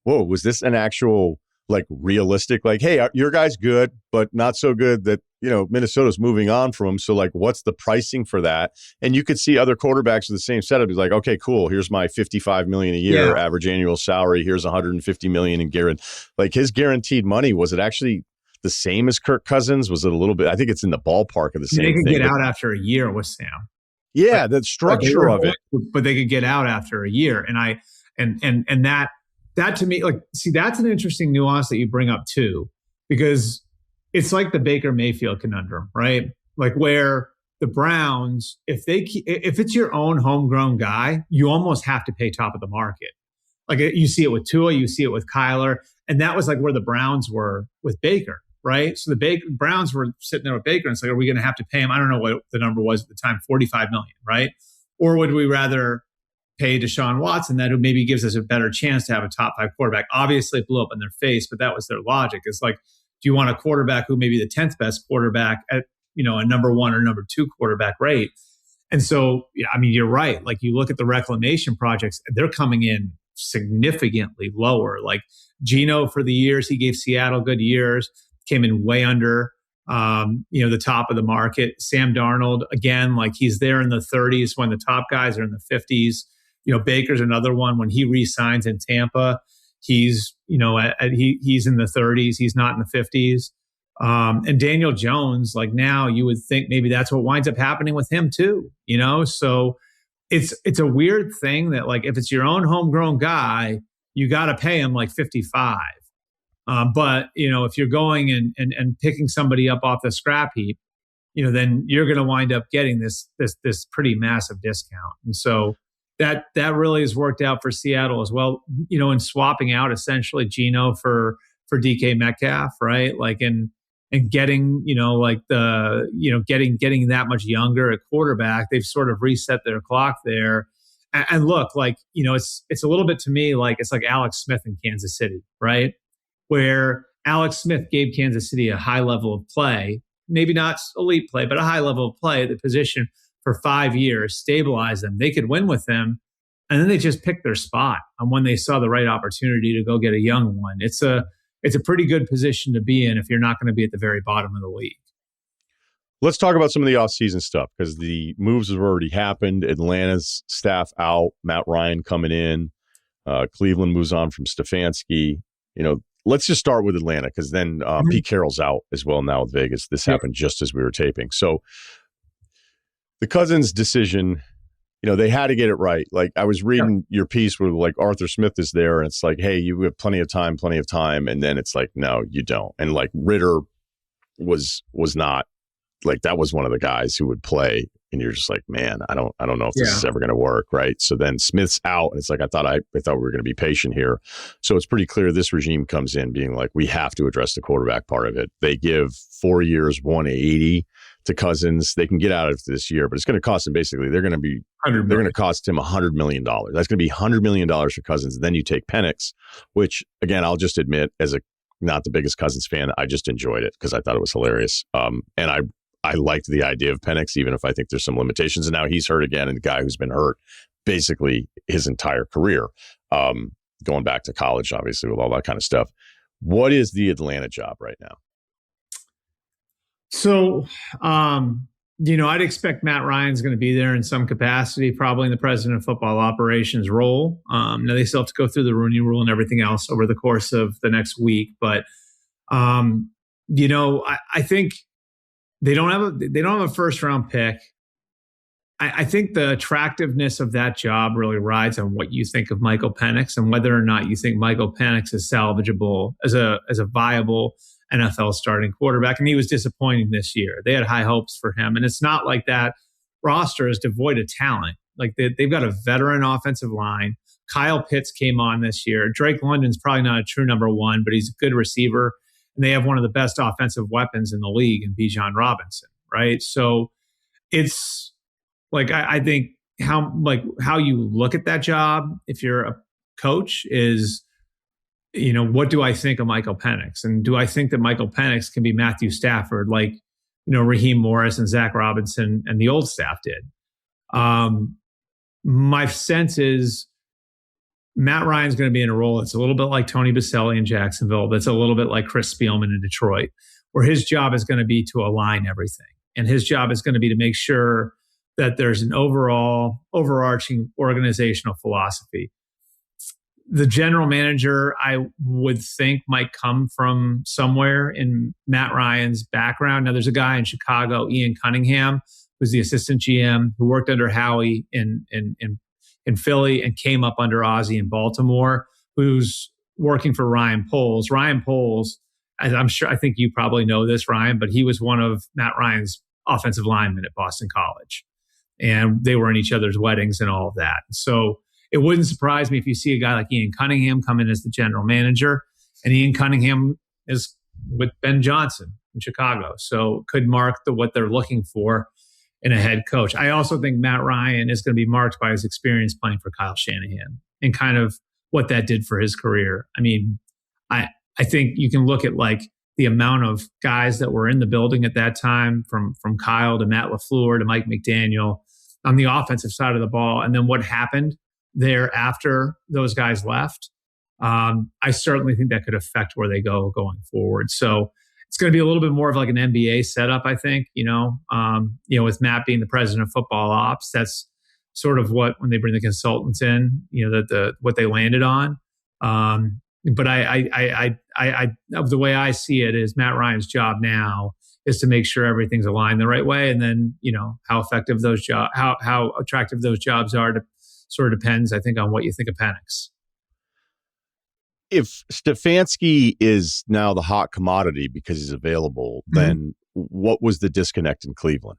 whoa, was this an actual realistic, hey, your guy's good, but not so good that, Minnesota's moving on from him. So what's the pricing for that? And you could see other quarterbacks with the same setup. He's like, okay, cool. Here's my $55 million a year average annual salary. Here's $150 million in guaranteed. His guaranteed money, was it actually the same as Kirk Cousins? Was it a little bit? I think it's in the ballpark of the same thing. They could get out after a year with Sam. Yeah, the structure of it. But they could get out after a year. And that to me, like, see, that's an interesting nuance that you bring up too, because it's like the Baker Mayfield conundrum, right? Like where the Browns, if it's your own homegrown guy, you almost have to pay top of the market. Like you see it with Tua, you see it with Kyler, and that was like where the Browns were with Baker, right? So the Browns were sitting there with Baker, and it's like, are we going to have to pay him? I don't know what the number was at the time, $45 million, right? Or would we rather pay Deshaun Watson, that who maybe gives us a better chance to have a top 5 quarterback? Obviously, it blew up in their face, but that was their logic. It's like, do you want a quarterback who may be the 10th best quarterback at a number 1 or number 2 quarterback rate? And so, yeah, I mean, you're right. Like you look at the reclamation projects, they're coming in significantly lower. Like Geno, for the years he gave Seattle good years, came in way under the top of the market. Sam Darnold, again, like he's there in the 30s when the top guys are in the 50s. Baker's another one. When he re-signs in Tampa, he's he's in the 30s. He's not in the 50s. And Daniel Jones, like now you would think maybe that's what winds up happening with him too, So it's a weird thing that, like, if it's your own homegrown guy, you got to pay him like 55. But if you're going and picking somebody up off the scrap heap, then you're going to wind up getting this pretty massive discount. And so that really has worked out for Seattle as well, in swapping out essentially Geno for DK Metcalf, right? Like, and getting, getting that much younger at quarterback, they've sort of reset their clock there. And look, like, it's a little bit to me like it's like Alex Smith in Kansas City, right? Where Alex Smith gave Kansas City a high level of play, maybe not elite play, but a high level of play at the position for 5 years, stabilized them. They could win with them. And then they just picked their spot on when they saw the right opportunity to go get a young one. It's a pretty good position to be in if you're not going to be at the very bottom of the league. Let's talk about some of the offseason stuff, because the moves have already happened. Atlanta's staff out, Matt Ryen coming in. Cleveland moves on from Stefanski. Let's just start with Atlanta, because then Pete Carroll's out as well now with Vegas. This happened just as we were taping. So the Cousins decision, they had to get it right. Like I was reading your piece where like Arthur Smith is there and it's like, hey, you have plenty of time. And then it's like, no, you don't. And like Ritter was not like, that was one of the guys who would play. And you're just like, man, I don't know if this is ever going to work. Right. So then Smith's out and it's like, I thought we were going to be patient here. So it's pretty clear this regime comes in being like, we have to address the quarterback part of it. They give 4 years, 180 to Cousins. They can get out of it this year, but it's going to cost them they're going to cost him $100 million. That's going to be $100 million for Cousins. And then you take Penix, which again, I'll just admit, as not the biggest Cousins fan, I just enjoyed it because I thought it was hilarious. And I liked the idea of Penix, even if I think there's some limitations. And now he's hurt again, and a guy who's been hurt basically his entire career, going back to college, obviously, with all that kind of stuff. What is the Atlanta job right now? So, I'd expect Matt Ryan's going to be there in some capacity, probably in the president of football operations role. Now they still have to go through the Rooney Rule and everything else over the course of the next week, but I think they don't have a first round pick. I think the attractiveness of that job really rides on what you think of Michael Penix and whether or not you think Michael Penix is salvageable as a viable NFL starting quarterback. And he was disappointing this year. They had high hopes for him. And it's not like that roster is devoid of talent. Like they've got a veteran offensive line. Kyle Pitts came on this year. Drake London's probably not a true number 1, but he's a good receiver. And they have one of the best offensive weapons in the league in Bijan Robinson, right? So it's like, I think how you look at that job, if you're a coach, is, what do I think of Michael Penix? And do I think that Michael Penix can be Matthew Stafford like, Raheem Morris and Zach Robinson and the old staff did? My sense is Matt Ryan's going to be in a role that's a little bit like Tony Baselli in Jacksonville. That's a little bit like Chris Spielman in Detroit, where his job is going to be to align everything. And his job is going to be to make sure that there's an overarching organizational philosophy. The general manager, I would think, might come from somewhere in Matt Ryan's background. Now, there's a guy in Chicago, Ian Cunningham, who's the assistant GM, who worked under Howie in in Philly and came up under Ozzie in Baltimore, who's working for Ryen Poles. Ryen Poles, I think you probably know this, Ryan, but he was one of Matt Ryan's offensive linemen at Boston College. And they were in each other's weddings and all of that. So it wouldn't surprise me if you see a guy like Ian Cunningham come in as the general manager. And Ian Cunningham is with Ben Johnson in Chicago. So could mark what they're looking for in a head coach. I also think Matt Ryan is going to be marked by his experience playing for Kyle Shanahan and kind of what that did for his career. I mean, I think you can look at like the amount of guys that were in the building at that time, from Kyle to Matt LaFleur to Mike McDaniel on the offensive side of the ball. And then what happened there after those guys left. I certainly think that could affect where they go going forward. So it's going to be a little bit more of like an NBA setup, I think, with Matt being the president of football ops. That's sort of what, when they bring the consultants in, what they landed on. But the way I see it is Matt Ryan's job now is to make sure everything's aligned the right way. And then, how effective those jobs, how attractive those jobs are sort of depends, I think, on what you think of Penix. If Stefanski is now the hot commodity because he's available, then what was the disconnect in Cleveland?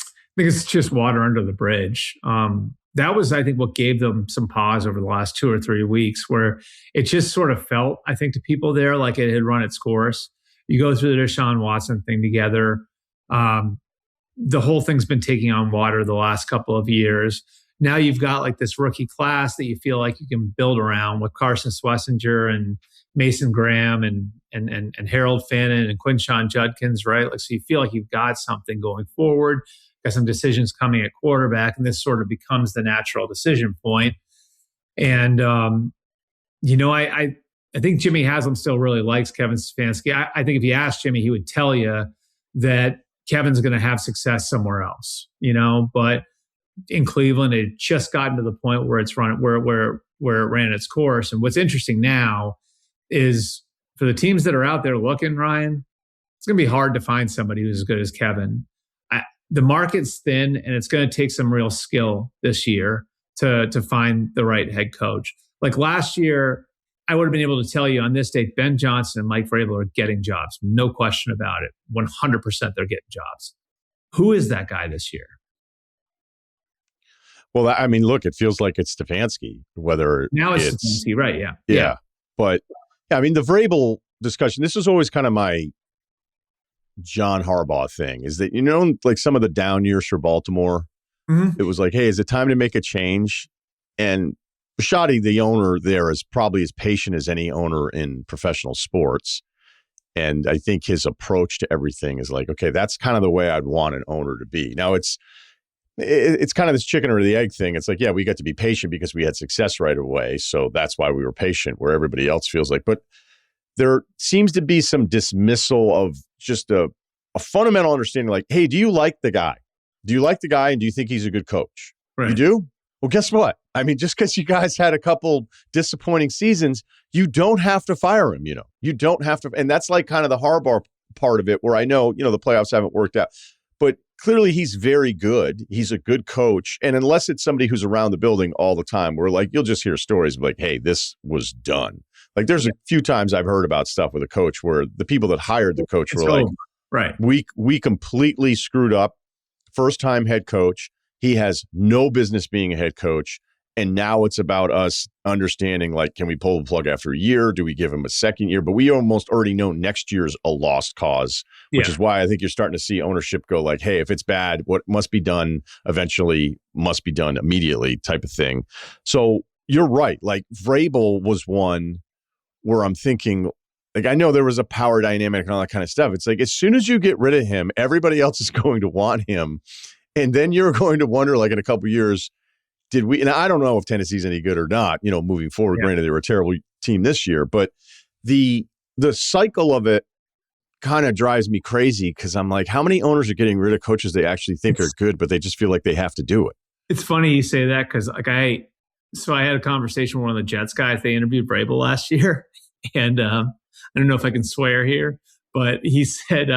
I think it's just water under the bridge. That was, I think, what gave them some pause over the last 2 or 3 weeks, where it just sort of felt, I think, to people there like it had run its course. You go through the Deshaun Watson thing together. The whole thing's been taking on water the last couple of years. Now you've got like this rookie class that you feel like you can build around with Carson Schlesinger and Mason Graham and Harold Fannin and Quinshon Judkins, right? Like, so you feel like you've got something going forward. Got some decisions coming at quarterback, and this sort of becomes the natural decision point. And I think Jimmy Haslam still really likes Kevin Stefanski. I think if you asked Jimmy, he would tell you that Kevin's going to have success somewhere else, but in Cleveland, it just gotten to the point where it's run where it ran its course. And what's interesting now is for the teams that are out there looking, Ryan, it's going to be hard to find somebody who's as good as Kevin. The market's thin, and it's going to take some real skill this year to find the right head coach. Like last year, I would have been able to tell you on this date, Ben Johnson and Mike Vrabel are getting jobs. No question about it. 100% they're getting jobs. Who is that guy this year? Well, I mean, look, it feels like it's Stefanski, whether now it's Stefanski, right? Yeah. But I mean, the Vrabel discussion, this is always kind of my John Harbaugh thing, is that, like some of the down years for Baltimore, it was like, hey, is it time to make a change? And Bisciotti, the owner there, is probably as patient as any owner in professional sports. And I think his approach to everything is like, okay, that's kind of the way I'd want an owner to be. Now it's kind of this chicken or the egg thing. It's like, yeah, we got to be patient because we had success right away. So that's why we were patient, where everybody else feels like. But there seems to be some dismissal of just a fundamental understanding, like, hey, do you like the guy? Do you like the guy, and do you think he's a good coach? Right. You do? Well, guess what? I mean, just because you guys had a couple disappointing seasons, you don't have to fire him, You don't have to. And that's like kind of the Harbaugh part of it, where I know, the playoffs haven't worked out. But clearly he's very good. He's a good coach. And unless it's somebody who's around the building all the time, where like you'll just hear stories of like, hey, this was done. Like there's a few times I've heard about stuff with a coach where the people that hired the coach were like, right, we completely screwed up. First time head coach. He has no business being a head coach. And now it's about us understanding, like, can we pull the plug after a year? Do we give him a second year? But we almost already know next year's a lost cause, which is why I think you're starting to see ownership go like, hey, if it's bad, what must be done eventually must be done immediately type of thing. So you're right. Like Vrabel was one where I'm thinking, like, I know there was a power dynamic and all that kind of stuff. It's like, as soon as you get rid of him, everybody else is going to want him. And then you're going to wonder, like, in a couple of years, did we, and I don't know if Tennessee's any good or not, moving forward. Yeah. Granted, they were a terrible team this year, but the cycle of it kind of drives me crazy, because I'm like, how many owners are getting rid of coaches they actually think are good, but they just feel like they have to do it? It's funny you say that, because like I had a conversation with one of the Jets guys. They interviewed Vrabel last year, and I don't know if I can swear here, but he said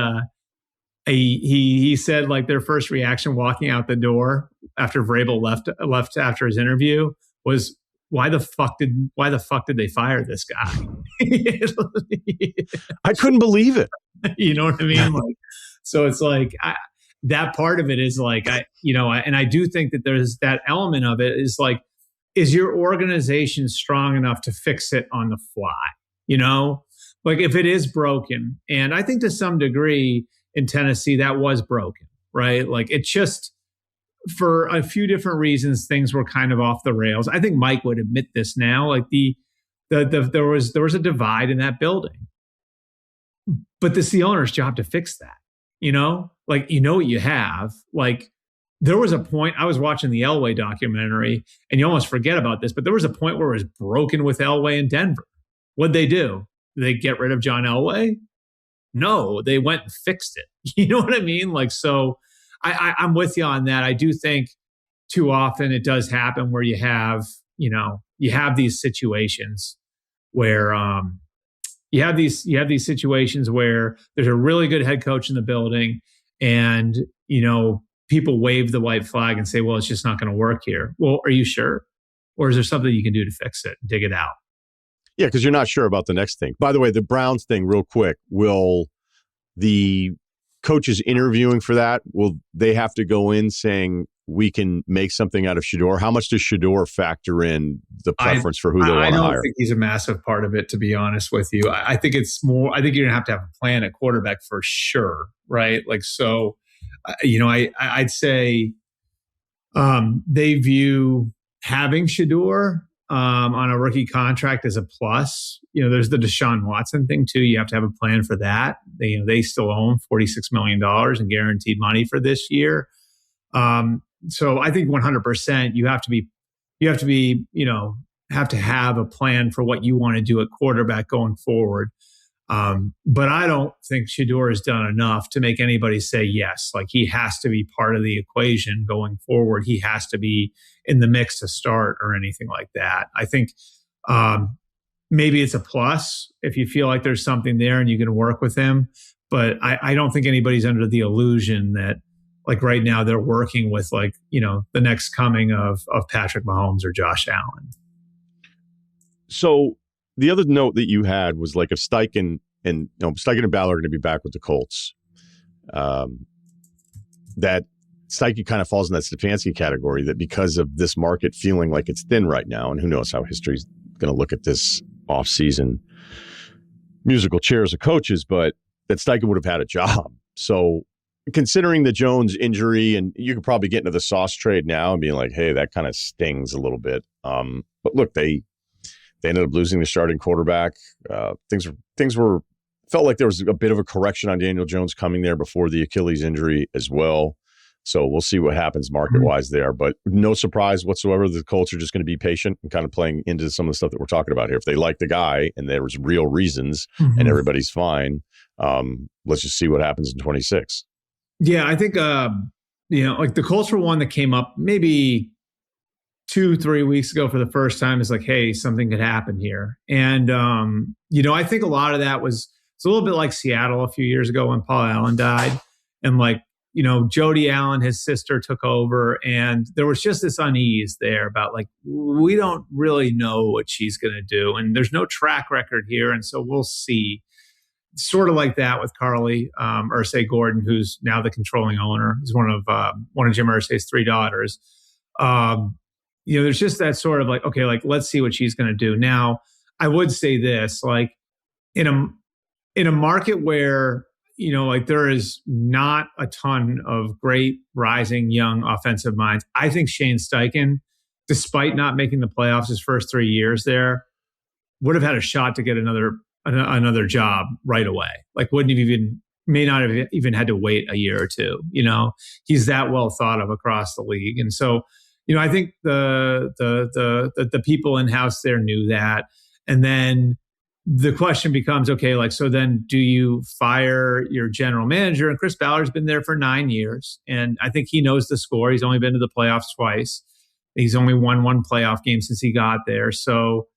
he said like their first reaction walking out the door after Vrabel left after his interview was, why the fuck did they fire this guy? I couldn't believe it. You know what I mean? Like, so it's like that part of it is like, and I do think that there's that element of it is like, is your organization strong enough to fix it on the fly? You know, like if it is broken, and I think to some degree in Tennessee that was broken, right? Like it just, for a few different reasons, things were kind of off the rails. I think Mike would admit this now. Like there was a divide in that building, but it's the owner's job to fix that. You know, like what you have. Like there was a point, I was watching the Elway documentary, and you almost forget about this, but there was a point where it was broken with Elway in Denver. What'd they do? Did they get rid of John Elway? No, they went and fixed it. You know what I mean? Like, so I'm with you on that. I do think too often it does happen where you have these situations where you have these situations where there's a really good head coach in the building, and people wave the white flag and say, well, it's just not going to work here. Well, are you sure? Or is there something you can do to fix it, dig it out? Yeah, because you're not sure about the next thing. By the way, the Browns thing, real quick, will the coaches interviewing for that, will they have to go in saying we can make something out of Shedeur? How much does Shedeur factor in the preference for who they want to hire? I don't think he's a massive part of it, to be honest with you. I think it's more, I think you're going to have a plan at quarterback for sure, right? Like, so, I'd say they view having Shedeur on a rookie contract as a plus. There's the Deshaun Watson thing too. You have to have a plan for that. They still own $46 million in guaranteed money for this year. So I think 100% you have to have a plan for what you want to do at quarterback going forward. But I don't think Shedeur has done enough to make anybody say yes. Like, he has to be part of the equation going forward. He has to be in the mix to start or anything like that. I think maybe it's a plus if you feel like there's something there and you can work with him. But I don't think anybody's under the illusion that, like, right now they're working with, like, the next coming of Patrick Mahomes or Josh Allen. So the other note that you had was, like, if Steichen and Ballard are going to be back with the Colts, that Steichen kind of falls in that Stefanski category, that because of this market feeling like it's thin right now, and who knows how history's going to look at this offseason musical chairs of coaches, but that Steichen would have had a job. So considering the Jones injury, and you could probably get into the Sauce trade now and being like, hey, that kind of stings a little bit. But look, they ended up losing the starting quarterback. Things were felt like there was a bit of a correction on Daniel Jones coming there before the Achilles injury as well. So we'll see what happens market-wise there. But no surprise whatsoever, the Colts are just going to be patient and kind of playing into some of the stuff that we're talking about here. If they like the guy and there's real reasons and everybody's fine, let's just see what happens in 26. Yeah, I think, like, the Colts were one that came up maybe 2-3 weeks ago for the first time. It's like, hey, something could happen here. And, I think a lot of that it's a little bit like Seattle a few years ago when Paul Allen died. And, like, Jody Allen, his sister, took over, and there was just this unease there about, like, we don't really know what she's going to do, and there's no track record here, and so we'll see. Sort of like that with Carly, Irsay Gordon, who's now the controlling owner. He's one of Jim Irsay's 3 daughters. There's just that sort of like, okay, like, let's see what she's going to do. Now, I would say this, like, in a market where, like, there is not a ton of great rising young offensive minds, I think Shane Steichen, despite not making the playoffs his first 3 years there, would have had a shot to get another job right away. Like, may not have even had to wait a year or two. He's that well thought of across the league. And so, I think the people in-house there knew that. And then the question becomes, okay, like, so then do you fire your general manager? And Chris Ballard's been there for 9 years, and I think he knows the score. He's only been to the playoffs twice. He's only won 1 playoff game since he got there. So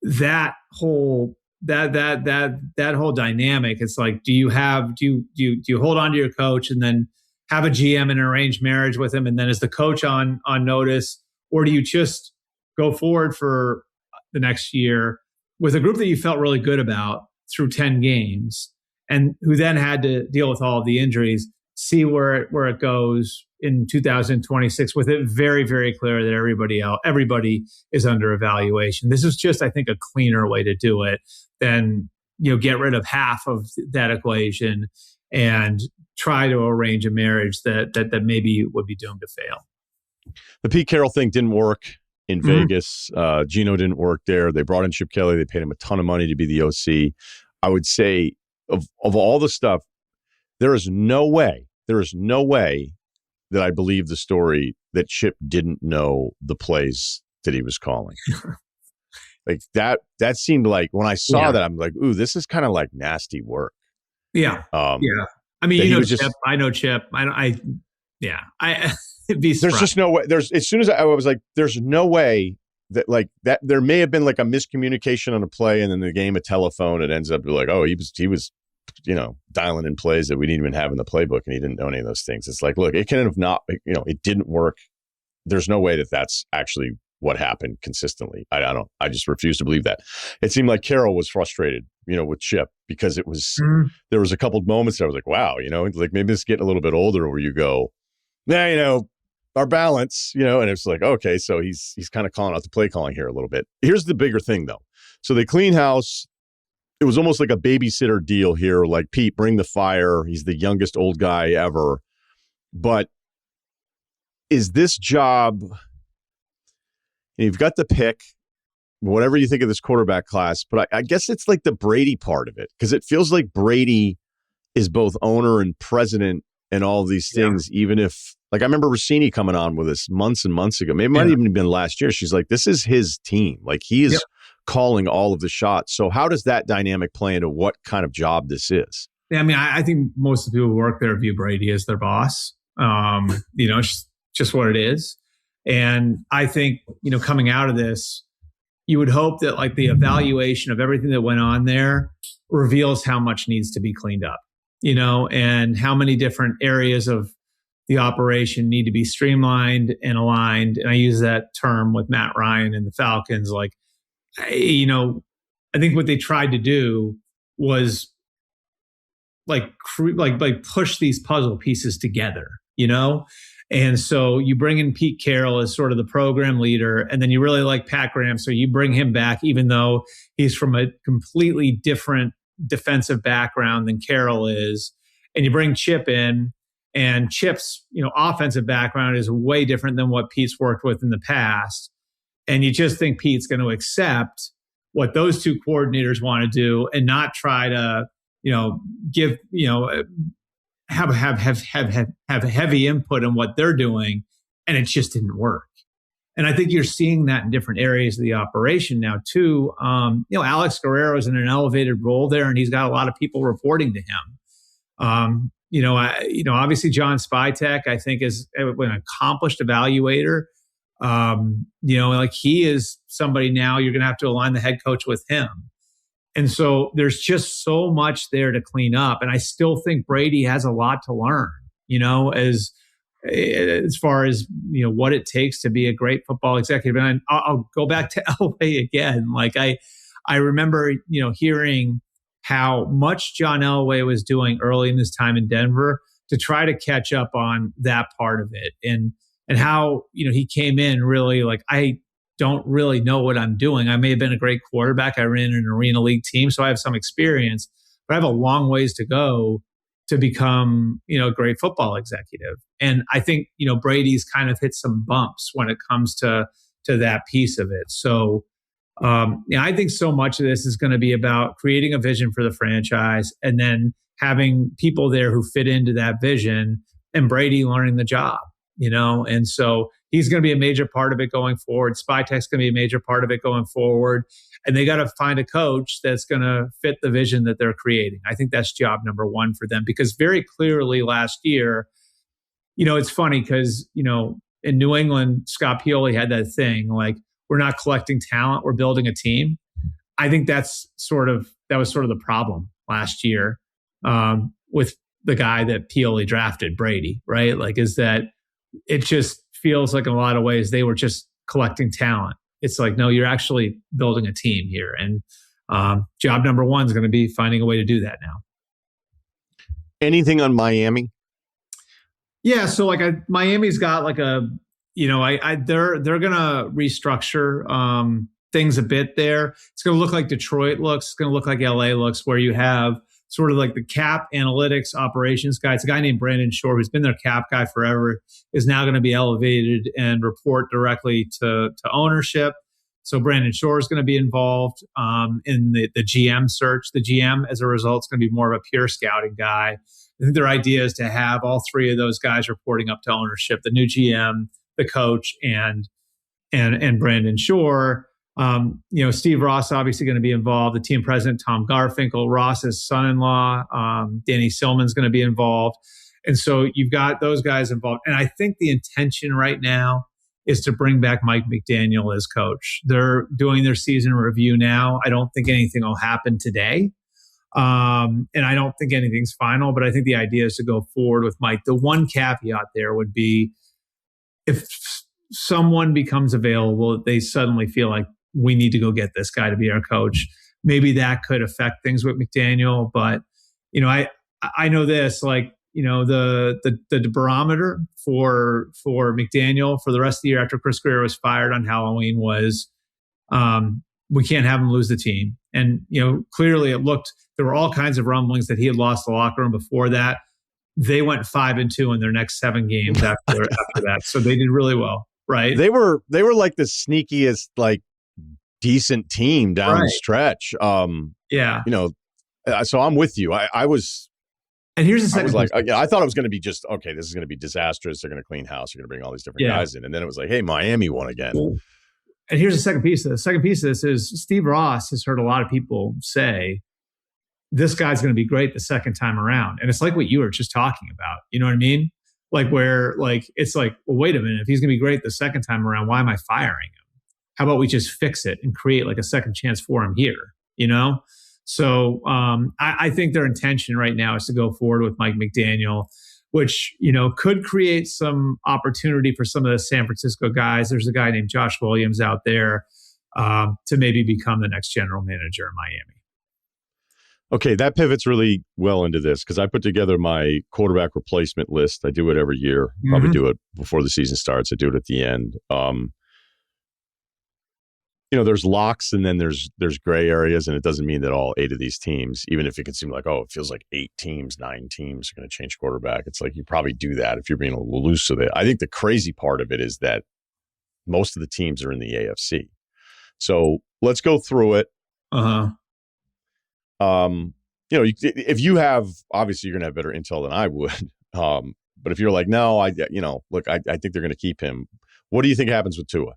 that whole dynamic, it's like, do you hold on to your coach and then have a GM in an arranged marriage with him, and then is the coach on notice, or do you just go forward for the next year with a group that you felt really good about through 10 games, and who then had to deal with all of the injuries, see where it goes in 2026 with it very, very clear that everybody is under evaluation. This is just, I think, a cleaner way to do it than, get rid of half of that equation and try to arrange a marriage that maybe would be doomed to fail. The Pete Carroll thing didn't work in Vegas. Gino didn't work there. They brought in Chip Kelly. They paid him a ton of money to be the OC. I would say of all the stuff, there is no way that I believe the story that Chip didn't know the plays that he was calling. Like that seemed like, when I saw that, I'm like, ooh, this is kind of like nasty work. Yeah. I mean, Chip. I know Chip. It'd be there's just no way. As soon as I was like, there's no way that there may have been like a miscommunication on a play, and then the game of telephone, it ends up like, oh, he was dialing in plays that we didn't even have in the playbook, and he didn't know any of those things. It's like, look, it can have not, it didn't work. There's no way that that's actually what happened consistently. I just refuse to believe that. It seemed like Carroll was frustrated, with Chip, because it was, there was a couple of moments that I was like, wow, like maybe it's getting a little bit older where you go, our balance, and it's like, okay, so he's kind of calling out the play calling here a little bit. Here's the bigger thing though. So they clean house. It was almost like a babysitter deal here. Like, Pete, bring the fire. He's the youngest old guy ever. But is this job, you've got the pick, whatever you think of this quarterback class, but I guess it's like the Brady part of it, because it feels like Brady is both owner and president and all of these things, even if, like, I remember Rossini coming on with us months and months ago. Maybe it might have even been last year. She's like, this is his team. Like, he is calling all of the shots. So how does that dynamic play into what kind of job this is? Yeah, I mean, I think most of the people who work there view Brady as their boss. It's just what it is. And I think, coming out of this, you would hope that, like, the evaluation of everything that went on there reveals how much needs to be cleaned up, and how many different areas of the operation need to be streamlined and aligned. And I use that term with Matt Ryen and the Falcons. Like, I think what they tried to do was like push these puzzle pieces together, And so you bring in Pete Carroll as sort of the program leader, and then you really like Pat Graham, so you bring him back, even though he's from a completely different defensive background than Carroll is. And you bring Chip in, and Chip's, offensive background is way different than what Pete's worked with in the past. And you just think Pete's going to accept what those two coordinators want to do and not try to, give, have heavy input in what they're doing. And it just didn't work. And I think you're seeing that in different areas of the operation now too. Alex Guerrero is in an elevated role there, and he's got a lot of people reporting to him. Obviously John Spytek, I think, is an accomplished evaluator. He is somebody now you're going to have to align the head coach with him. And so there's just so much there to clean up. And I still think Brady has a lot to learn, as far as, what it takes to be a great football executive. And I'll go back to Elway again. Like, I remember, hearing how much John Elway was doing early in his time in Denver to try to catch up on that part of it. And how, he came in really like, I don't really know what I'm doing. I may have been a great quarterback. I ran an Arena League team, so I have some experience, but I have a long ways to go to become, a great football executive. And I think, Brady's kind of hit some bumps when it comes to that piece of it. So, I think so much of this is going to be about creating a vision for the franchise and then having people there who fit into that vision, and Brady learning the job, and so he's going to be a major part of it going forward. Spytek's going to be a major part of it going forward. And they got to find a coach that's going to fit the vision that they're creating. I think that's job number one for them, because very clearly last year, it's funny because, in New England, Scott Pioli had that thing like, we're not collecting talent, we're building a team. I think that was sort of the problem last year with the guy that Pioli drafted, Brady, right? Like, is that it just feels like in a lot of ways they were just collecting talent. It's like, no, you're actually building a team here. And job number one is going to be finding a way to do that now. Anything on Miami? Yeah. So like Miami's got like a, they're going to restructure things a bit there. It's going to look like Detroit looks. It's going to look like LA looks, where you have sort of like the cap analytics operations guy. It's a guy named Brandon Shore, who's been their cap guy forever, is now going to be elevated and report directly to ownership. So Brandon Shore is going to be involved in the GM search. The GM, as a result, is going to be more of a pure scouting guy. I think their idea is to have all three of those guys reporting up to ownership: the new GM, the coach, and Brandon Shore. Steve Ross obviously going to be involved. The team president, Tom Garfinkel, Ross's son-in-law, Danny Silman's going to be involved. And so you've got those guys involved. And I think the intention right now is to bring back Mike McDaniel as coach. They're doing their season review now. I don't think anything will happen today. And I don't think anything's final, but I think the idea is to go forward with Mike. The one caveat there would be if someone becomes available, they suddenly feel like we need to go get this guy to be our coach. Maybe that could affect things with McDaniel. But, I know this, like, the barometer for McDaniel for the rest of the year after Chris Greer was fired on Halloween was we can't have him lose the team. And, clearly there were all kinds of rumblings that he had lost the locker room before that. They went 5-2 in their next 7 games after that. So they did really well, right? They were like the sneakiest, like, decent team down the stretch. Yeah. So I'm with you. I was. And here's the second. I thought it was going to be just, okay, this is going to be disastrous. They're going to clean house. They're going to bring all these different guys in. And then it was like, hey, Miami won again. And here's the second piece of this. The second piece of this is Steve Ross has heard a lot of people say, this guy's going to be great the second time around. And it's like what you were just talking about. You know what I mean? Like where, like, it's like, well, wait a minute. If he's going to be great the second time around, why am I firing him? How about we just fix it and create like a second chance for him here? So I think their intention right now is to go forward with Mike McDaniel, which, could create some opportunity for some of the San Francisco guys. There's a guy named Josh Williams out there to maybe become the next general manager in Miami. Okay, that pivots really well into this because I put together my quarterback replacement list. I do it every year. Probably do it before the season starts. I do it at the end. There's locks and then there's gray areas, and it doesn't mean that all 8 of these teams, even if it can seem like, oh, it feels like 8 teams, 9 teams are going to change quarterback. It's like you probably do that if you're being a little loose with it. I think the crazy part of it is that most of the teams are in the AFC. So let's go through it. If you have, obviously you're going to have better intel than I would. But if you're like, no, I think they're going to keep him. What do you think happens with Tua?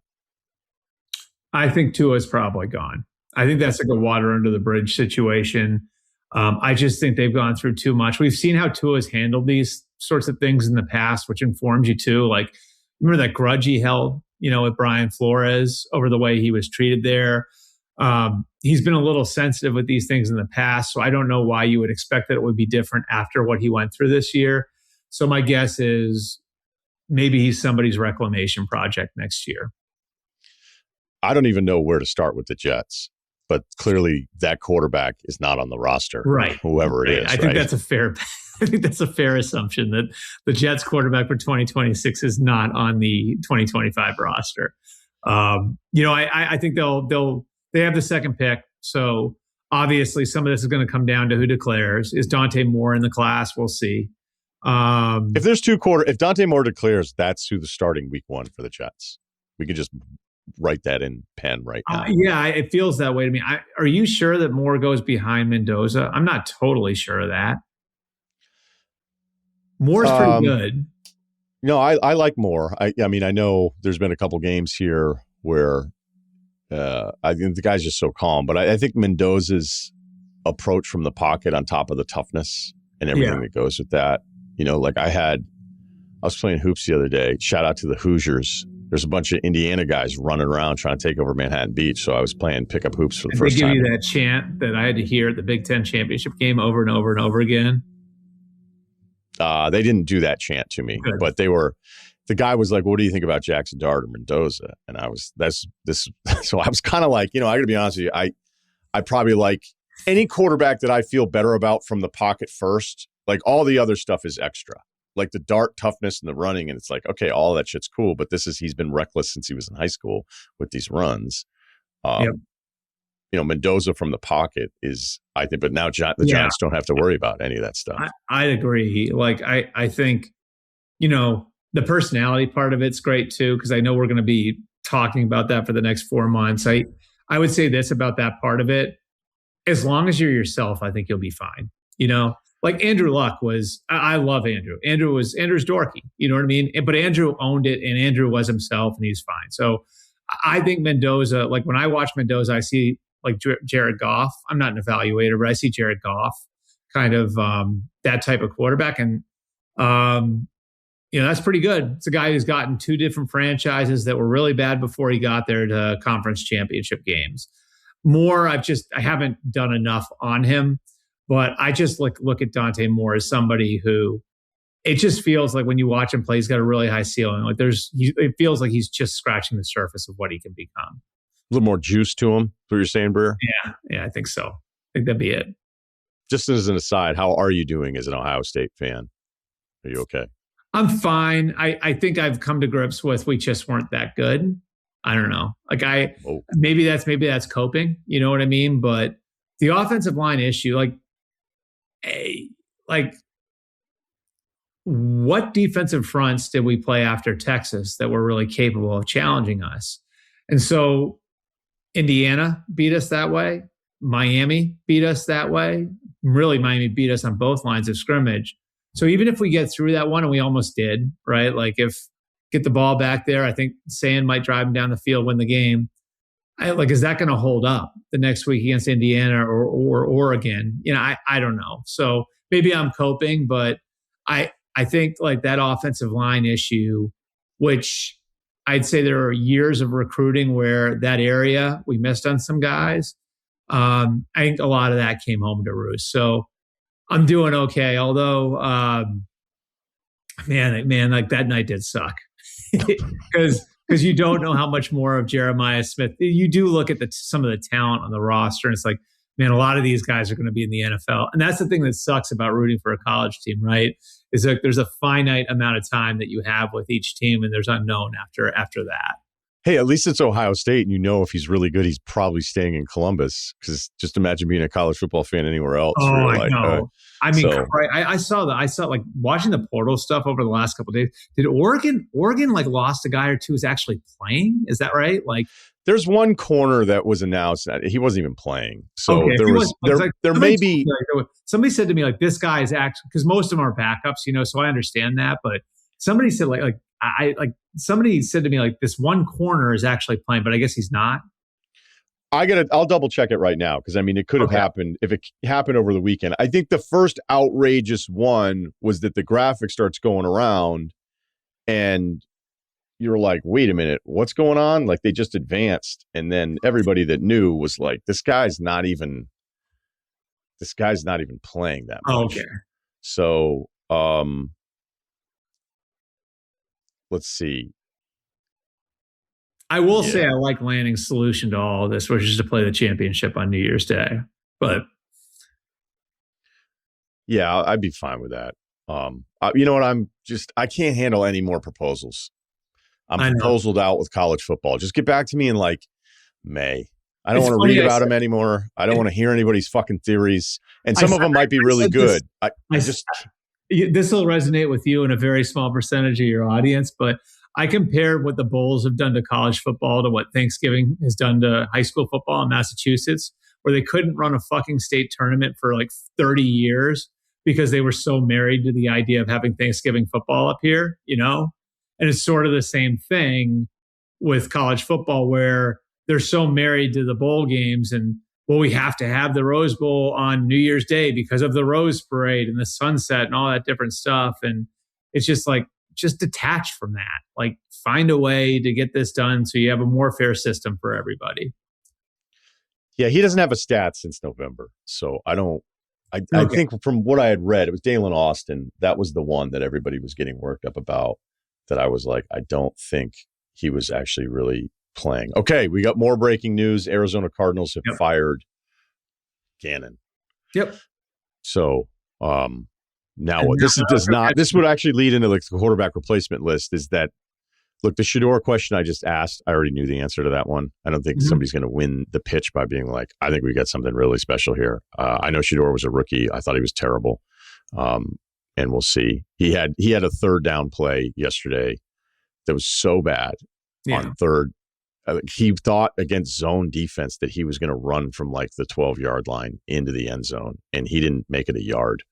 I think Tua's probably gone. I think that's like a water under the bridge situation. I just think they've gone through too much. We've seen how Tua's handled these sorts of things in the past, which informs you too. Like, remember that grudge he held, with Brian Flores over the way he was treated there. He's been a little sensitive with these things in the past, so I don't know why you would expect that it would be different after what he went through this year. So my guess is maybe he's somebody's reclamation project next year. I don't even know where to start with the Jets, but clearly that quarterback is not on the roster, right? Whoever it is. I think that's a fair. I think that's a fair assumption that the Jets quarterback for 2026 is not on the 2025 roster. I think they have the second pick, so obviously some of this is going to come down to who declares. Is Dante Moore in the class? We'll see. If Dante Moore declares, that's who the starting week 1 for the Jets. We could just write that in pen right now. It feels that way to me. Are you sure that Moore goes behind Mendoza? I'm not totally sure of that. Moore's pretty good. I like Moore. I know there's been a couple games here where I think the guy's just so calm, but I think Mendoza's approach from the pocket on top of the toughness and everything that goes with that. I was playing hoops the other day. Shout out to the Hoosiers. There's a bunch of Indiana guys running around trying to take over Manhattan Beach. So I was playing pickup hoops for the first time. They give you that chant that I had to hear at the Big Ten championship game over and over and over again. They didn't do that chant to me, Good. but the guy was like, "What do you think about Jackson Dart or Mendoza?" And so I was kind of like, I got to be honest with you, I probably like any quarterback that I feel better about from the pocket first. Like all the other stuff is extra, like the Dart toughness and the running, and it's like, okay, all that shit's cool, but he's been reckless since he was in high school with these runs. Yep. Mendoza from the pocket is, I think, but now the Giants don't have to worry about any of that stuff. I agree. Like, I think, the personality part of it's great too, because I know we're going to be talking about that for the next 4 months. I would say this about that part of it. As long as you're yourself, I think you'll be fine. Like Andrew Luck was, I love Andrew. Andrew's dorky. You know what I mean? But Andrew owned it, and Andrew was himself, and he's fine. So I think Mendoza, like when I watch Mendoza, I see like Jared Goff. I'm not an evaluator, but I see Jared Goff kind of that type of quarterback. And, that's pretty good. It's a guy who's gotten 2 different franchises that were really bad before he got there to conference championship games. I haven't done enough on him, but I just look at Dante Moore as somebody who it just feels like when you watch him play, he's got a really high ceiling. Like it feels like he's just scratching the surface of what he can become. A little more juice to him. What you're saying, Breer? Yeah, I think so. I think that'd be it. Just as an aside, how are you doing as an Ohio State fan? Are you okay? I'm fine. I think I've come to grips with we just weren't that good. I don't know. Like maybe that's coping. You know what I mean? But the offensive line issue, what defensive fronts did we play after Texas that were really capable of challenging us? And so Indiana beat us that way. Miami beat us that way. Really, Miami beat us on both lines of scrimmage. So even if we get through that one, and we almost did, right? Like if get the ball back there, I think Sand might drive him down the field, win the game. Is that going to hold up the next week against Indiana or Oregon? I don't know. So maybe I'm coping, but I think like that offensive line issue, which I'd say there are years of recruiting where that area we missed on some guys. I think a lot of that came home to roost. So I'm doing okay. Although, man, like that night did suck because you don't know how much more of Jeremiah Smith. You do look at some of the talent on the roster, and it's like, man, a lot of these guys are going to be in the NFL. And that's the thing that sucks about rooting for a college team, right? Is that there's a finite amount of time that you have with each team, and there's unknown after that. Hey, at least it's Ohio State, and if he's really good, he's probably staying in Columbus. Because just imagine being a college football fan anywhere else. Oh, I know. I saw that. I saw like watching the portal stuff over the last couple of days. Did Oregon like lost a guy or two who's actually playing? Is that right? Like, there's one corner that was announced that he wasn't even playing. So okay, there may be. Somebody said to me like this guy is actually, because most of them are backups, so I understand that. But somebody said somebody said to me like this one corner is actually playing, but I guess he's not. I'll double check it right now because it could have happened if it happened over the weekend. I think the first outrageous one was that the graphic starts going around and you're like, wait a minute, what's going on? Like they just advanced. And then everybody that knew was like, this guy's not even playing that much. Okay. So, let's see. I will say I like Lanning's solution to all of this, which is to play the championship on New Year's Day. But yeah, I'd be fine with that. You know what? I can't handle any more proposals. I'm proposaled out with college football. Just get back to me in like May. I don't want to read about them anymore. I don't want to hear anybody's fucking theories. And some of them might be really good. This will resonate with you in a very small percentage of your audience, but I compared what the Bulls have done to college football to what Thanksgiving has done to high school football in Massachusetts, where they couldn't run a fucking state tournament for like 30 years because they were so married to the idea of having Thanksgiving football up here, And it's sort of the same thing with college football where they're so married to the bowl games and, well, we have to have the Rose Bowl on New Year's Day because of the Rose Parade and the sunset and all that different stuff. And it's just like, just detach from that. Like find a way to get this done so you have a more fair system for everybody. Yeah, he doesn't have a stat since November. So I don't I think from what I had read, it was Dalen Austin. That was the one that everybody was getting worked up about, that I was like, I don't think he was actually really playing. Okay, we got more breaking news. Arizona Cardinals have fired Gannon. Yep. So now what this does not, this would actually lead into like the quarterback replacement list, is that, look, the Shedeur question I just asked, I already knew the answer to that one. I don't think somebody's going to win the pitch by being like, I think we got something really special here. I know Shedeur was a rookie. I thought he was terrible. And we'll see. He had a third down play yesterday that was so bad on third. He thought against zone defense that he was going to run from like the 12-yard line into the end zone, and he didn't make it a yard.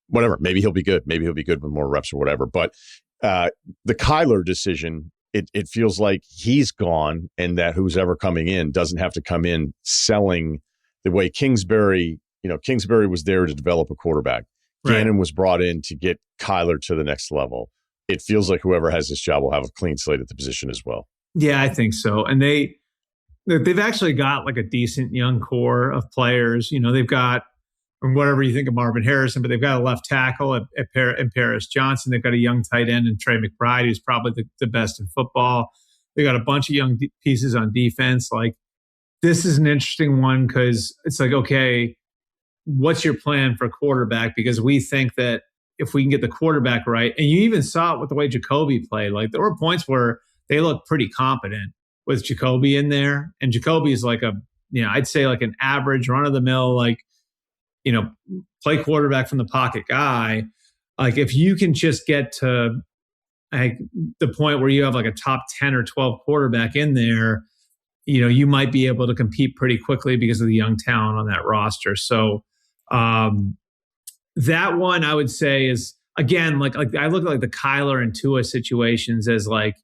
Whatever. Maybe he'll be good. Maybe he'll be good with more reps or whatever. But the Kyler decision, it feels like he's gone, and that who's ever coming in doesn't have to come in selling the way Kingsbury was there to develop a quarterback. Right. Gannon was brought in to get Kyler to the next level. It feels like whoever has this job will have a clean slate at the position as well. Yeah, I think so. And they've actually got like a decent young core of players. You know, they've got, whatever you think of Marvin Harrison, but they've got a left tackle in Paris Johnson. They've got a young tight end in Trey McBride, who's probably the best in football. They got a bunch of young pieces on defense. Like, this is an interesting one because it's like, okay, what's your plan for quarterback? Because we think that if we can get the quarterback right, and you even saw it with the way Jacoby played, like there were points where they looked pretty competent with Jacoby in there. And Jacoby is like I'd say like an average run of the mill, like, play quarterback from the pocket guy. Like if you can just get to like the point where you have like a top 10 or 12 quarterback in there, you might be able to compete pretty quickly because of the young talent on that roster. So that one I would say is, again, like I look at like the Kyler and Tua situations as like,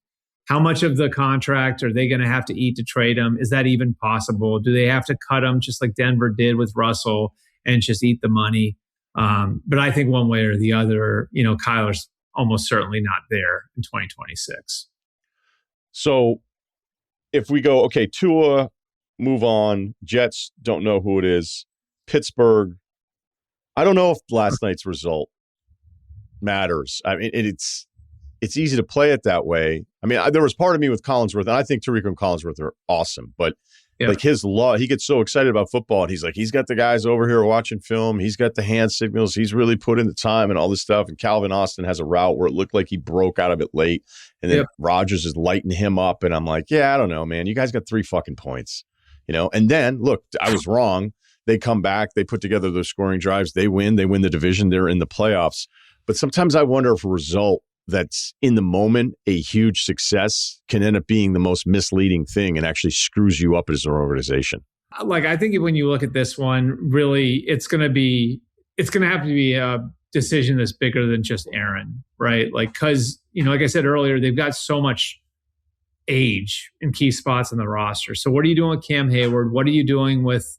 how much of the contract are they going to have to eat to trade him? Is that even possible? Do they have to cut him just like Denver did with Russell and just eat the money? But I think one way or the other, Kyler's almost certainly not there in 2026. So if we go, okay, Tua, move on. Jets, don't know who it is. Pittsburgh, I don't know if last night's result matters. I mean, it's easy to play it that way. I mean, there was part of me with Collinsworth, and I think Tariq and Collinsworth are awesome, but like his law, he gets so excited about football, and he's like, he's got the guys over here watching film. He's got the hand signals. He's really put in the time and all this stuff. And Calvin Austin has a route where it looked like he broke out of it late, and then Rodgers is lighting him up. And I'm like, yeah, I don't know, man. You guys got 3 fucking points, And then look, I was wrong. They come back. They put together their scoring drives. They win. They win the division. They're in the playoffs. But sometimes I wonder if a result that's in the moment a huge success can end up being the most misleading thing and actually screws you up as an organization. Like, I think when you look at this one, really, it's going to have to be a decision that's bigger than just Aaron, right? Like, because, like I said earlier, they've got so much age in key spots in the roster. So what are you doing with Cam Hayward? What are you doing with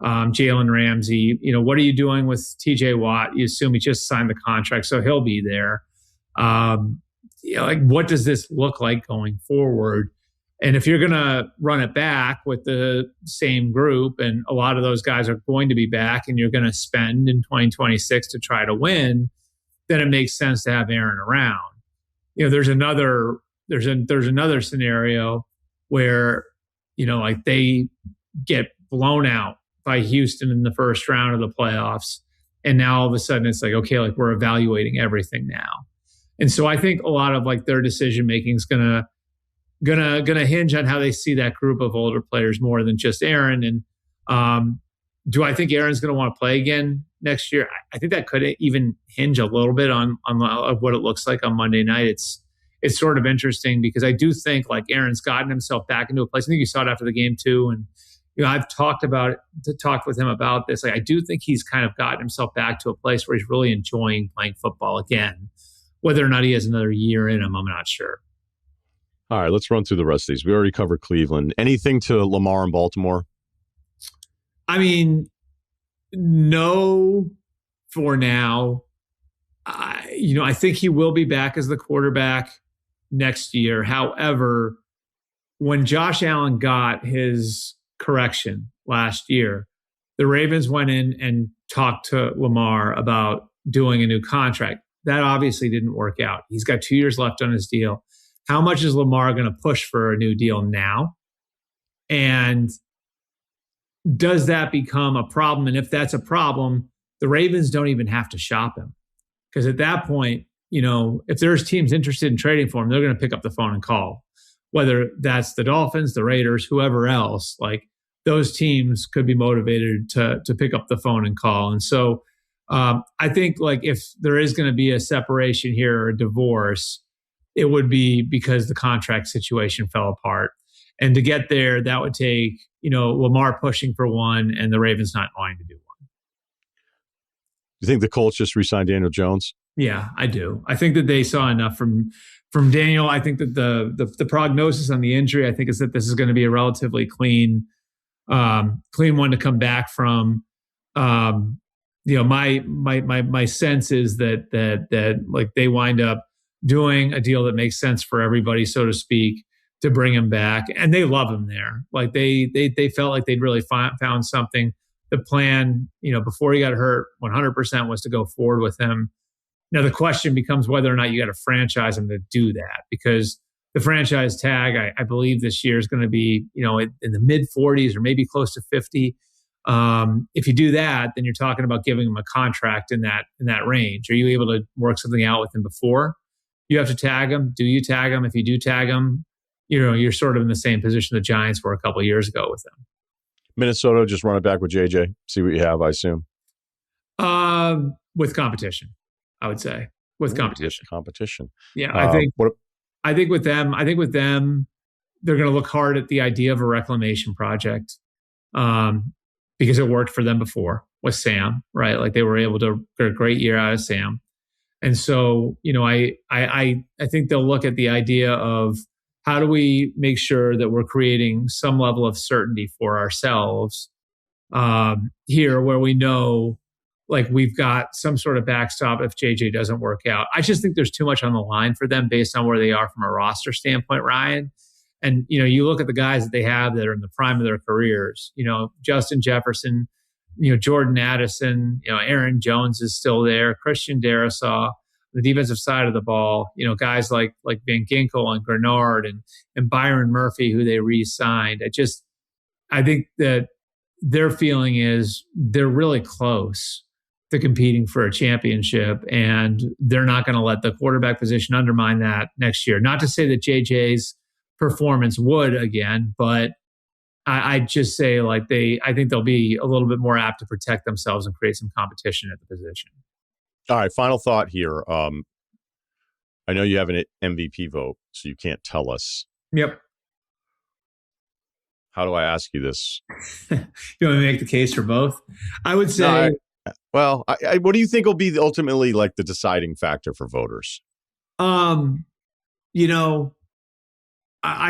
Jalen Ramsey? What are you doing with TJ Watt? You assume he just signed the contract, so he'll be there. Like, what does this look like going forward? And if you're going to run it back with the same group, and a lot of those guys are going to be back, and you're going to spend in 2026 to try to win, then it makes sense to have Aaron around. There's another scenario where, like they get blown out by Houston in the first round of the playoffs, and now all of a sudden it's like, okay, like we're evaluating everything now. And so I think a lot of like their decision making is gonna hinge on how they see that group of older players more than just Aaron. And do I think Aaron's going to want to play again next year? I think that could even hinge a little bit on what it looks like on Monday night. It's sort of interesting because I do think like Aaron's gotten himself back into a place. I think you saw it after the game too, and I've talked with him about this. Like, I do think he's kind of gotten himself back to a place where he's really enjoying playing football again. Whether or not he has another year in him, I'm not sure. All right, let's run through the rest of these. We already covered Cleveland. Anything to Lamar in Baltimore? I mean, no, for now. I think he will be back as the quarterback next year. However, when Josh Allen got his correction last year, the Ravens went in and talked to Lamar about doing a new contract. That obviously didn't work out. He's got 2 years left on his deal. How much is Lamar going to push for a new deal now? And does that become a problem? And if that's a problem, the Ravens don't even have to shop him. Because at that point, if there's teams interested in trading for him, they're going to pick up the phone and call. Whether that's the Dolphins, the Raiders, whoever else, like those teams could be motivated to pick up the phone and call. And so I think like if there is going to be a separation here or a divorce, it would be because the contract situation fell apart. And to get there, that would take, Lamar pushing for one and the Ravens not wanting to do one. You think the Colts just re-signed Daniel Jones? Yeah, I do. I think that they saw enough from Daniel. I think that the prognosis on the injury, I think, is that this is going to be a relatively clean one to come back from. My sense is that like they wind up doing a deal that makes sense for everybody, so to speak, to bring him back, and they love him there. Like they felt like they'd really found something. The plan, before he got hurt, 100% was to go forward with him. Now the question becomes whether or not you got to franchise him to do that, because the franchise tag, I believe this year is going to be, in the mid 40s or maybe close to 50. If you do that, then you're talking about giving him a contract in that range. Are you able to work something out with him before you have to tag him? Do you tag him? If you do tag him, you're sort of in the same position the Giants were a couple of years ago with him. Minnesota, just run it back with JJ. See what you have, I assume. With competition, I would say. With competition. Competition. Yeah, I think with them, they're going to look hard at the idea of a reclamation project, because it worked for them before with Sam, right? Like they were able to get a great year out of Sam, and so I think they'll look at the idea of how do we make sure that we're creating some level of certainty for ourselves here, where we know like we've got some sort of backstop if JJ doesn't work out. I just think there's too much on the line for them based on where they are from a roster standpoint, Ryan. And, you look at the guys that they have that are in the prime of their careers, Justin Jefferson, Jordan Addison, Aaron Jones is still there, Christian Darrisaw, the defensive side of the ball, guys like Van Ginkel and Grenard and Byron Murphy, who they re-signed. I think that their feeling is they're really close to competing for a championship, and they're not going to let the quarterback position undermine that next year. Not to say that JJ's performance would again, but I'd just say like I think they'll be a little bit more apt to protect themselves and create some competition at the position. All right, final thought here. I know you have an MVP vote, so you can't tell us. Yep. How do I ask you this? You want me to make the case for both? I would say. What do you think will be ultimately like the deciding factor for voters? I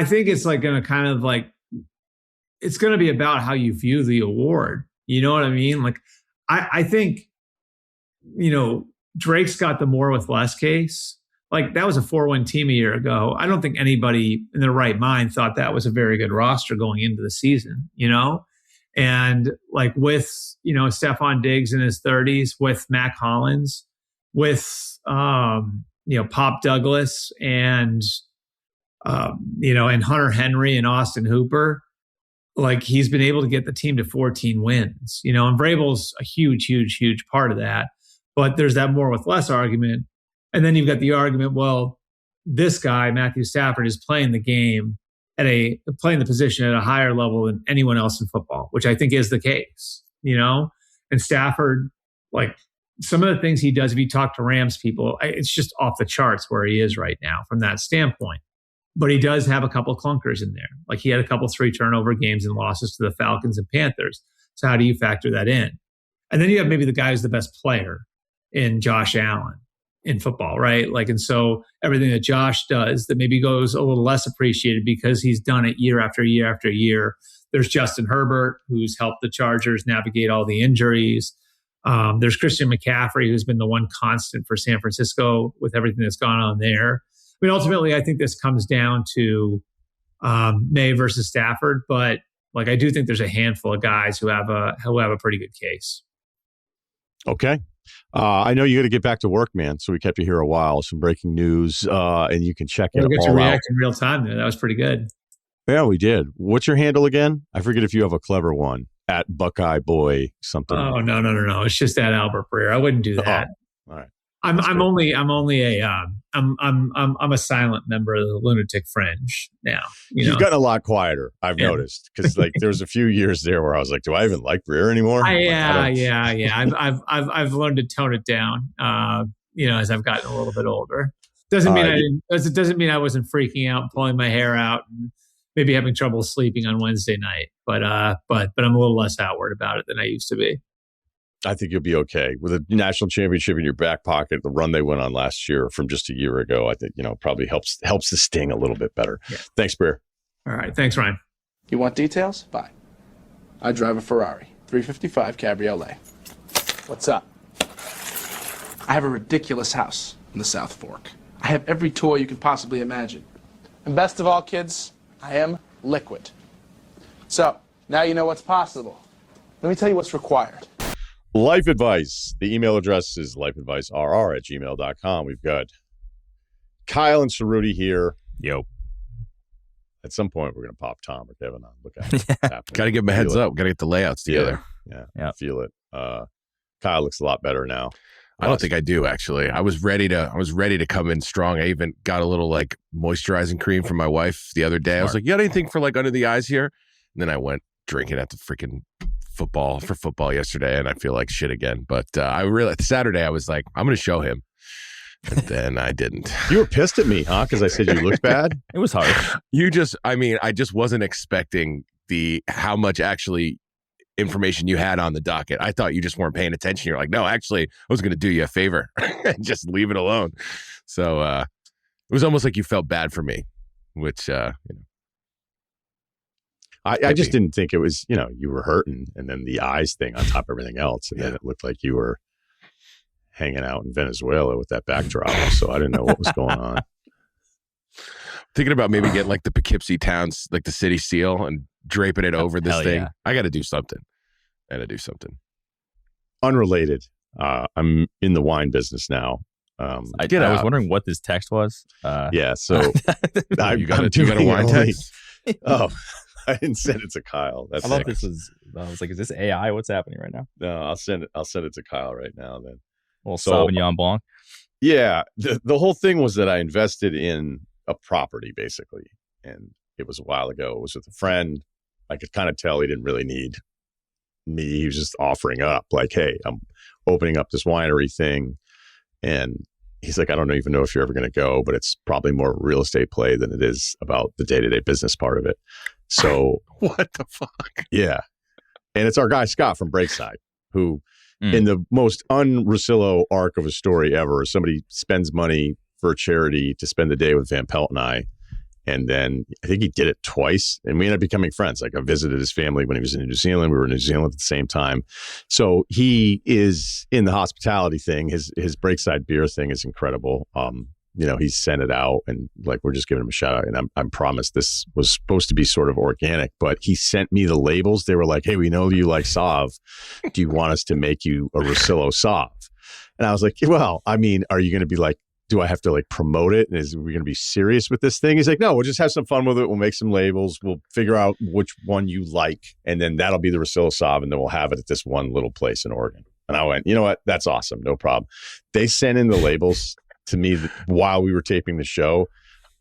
think it's like going to kind of like, it's going to be about how you view the award. You know what I mean? Like, I think, Drake's got the more with less case. Like that was a 4-win team a year ago. I don't think anybody in their right mind thought that was a very good roster going into the season, And like with, Stephon Diggs in his 30s, with Mac Hollins, with, Pop Douglas and Hunter Henry and Austin Hooper, like he's been able to get the team to 14 wins, and Vrabel's a huge, huge, huge part of that. But there's that more with less argument. And then you've got the argument, well, this guy, Matthew Stafford, is playing the game playing the position at a higher level than anyone else in football, which I think is the case, And Stafford, like some of the things he does, if you talk to Rams people, it's just off the charts where he is right now from that standpoint. But he does have a couple of clunkers in there. Like he had a couple 3 turnover games and losses to the Falcons and Panthers. So how do you factor that in? And then you have maybe the guy who's the best player in Josh Allen in football, right? Like, and so everything that Josh does that maybe goes a little less appreciated because he's done it year after year after year. There's Justin Herbert, who's helped the Chargers navigate all the injuries. There's Christian McCaffrey, who's been the one constant for San Francisco with everything that's gone on there. I mean, ultimately, I think this comes down to May versus Stafford, but Like I do think there's a handful of guys who have a pretty good case. Okay. I know you got to get back to work, man. So we kept you here a while. Some breaking news, and you can check it We got to all out. react in real time there. That was pretty good. Yeah, we did. What's your handle again? I forget if you have a clever one. At Buckeye Boy something. Oh no! It's just that Albert Breer. I wouldn't do that. All right. I'm a silent member of the lunatic fringe now. You've gotten a lot quieter. I've noticed because like there was a few years there where I was like, do I even like Breer anymore? I've learned to tone it down. As I've gotten a little bit older. Doesn't mean I wasn't freaking out, and pulling my hair out, and maybe having trouble sleeping on Wednesday night. But I'm a little less outward about it than I used to be. I think you'll be okay with a national championship in your back pocket. The run they went on last year from just a year ago, I think probably helps the sting a little bit better. Yeah. Thanks, Breer. All right, thanks, Ryan. You want details? Fine. I drive a Ferrari 355 Cabriolet. What's up? I have a ridiculous house in the South Fork. I have every toy you can possibly imagine. And best of all, kids, I am liquid. So now you know what's possible. Let me tell you what's required. Life advice. The email address is lifeadvicerr@gmail.com. We've got Kyle and Ceruti here. Yo. At some point, we're going to pop Tom or Kevin on. Look at it. Got to give them a heads up. Got to get the layouts together. Yeah. Feel it. Kyle looks a lot better now. I don't think I do, actually. I was ready to come in strong. I even got a little like moisturizing cream from my wife the other day. I was like, you got anything for like under the eyes here? And then I went drinking at the freaking football yesterday, and I feel like shit again. But Saturday I was like, I'm going to show him. And then I didn't. You were pissed at me, huh? Because I said you looked bad? It was hard. I just wasn't expecting how much actually information you had on the docket. I thought you just weren't paying attention. You're like, no, actually, I was going to do you a favor and just leave it alone. So it was almost like you felt bad for me, which, I just didn't think it was, you were hurting, and then the eyes thing on top of everything else. And then it looked like you were hanging out in Venezuela with that backdrop. So I didn't know what was going on. Thinking about maybe getting like the Poughkeepsie Towns, like the city seal, and draping it over this thing. Yeah. I got to do something. Unrelated. I'm in the wine business now. I was wondering what this text was. Yeah. So you got a wine text? Oh, I didn't send it to Kyle. I thought this was. I was like, is this AI? What's happening right now? No, I'll send it to Kyle right now. Then. Well, Sauvignon Blanc. Yeah, the whole thing was that I invested in a property basically, and it was a while ago. It was with a friend. I could kind of tell he didn't really need me. He was just offering up, like, "Hey, I'm opening up this winery thing," and he's like, "I don't even know if you're ever going to go, but it's probably more real estate play than it is about the day-to-day business part of it." So what the fuck? Yeah, and it's our guy Scott from Breakside, who. In the most un-Russillo arc of a story ever, somebody spends money for a charity to spend the day with Van Pelt and I. And then I think he did it twice, and we ended up becoming friends. Like I visited his family when he was in New Zealand. We were in New Zealand at the same time. So he is in the hospitality thing. His Breakside beer thing is incredible. He sent it out, and like we're just giving him a shout out. And I'm promised this was supposed to be sort of organic, but he sent me the labels. They were like, "Hey, we know you like Sauv. Do you want us to make you a Russillo Sauv?" And I was like, "Well, I mean, are you going to be like, do I have to like promote it? And are we going to be serious with this thing?" He's like, "No, we'll just have some fun with it. We'll make some labels. We'll figure out which one you like, and then that'll be the Russillo Sauv, and then we'll have it at this one little place in Oregon." And I went, "You know what? That's awesome. No problem." They sent in the labels to me while we were taping the show.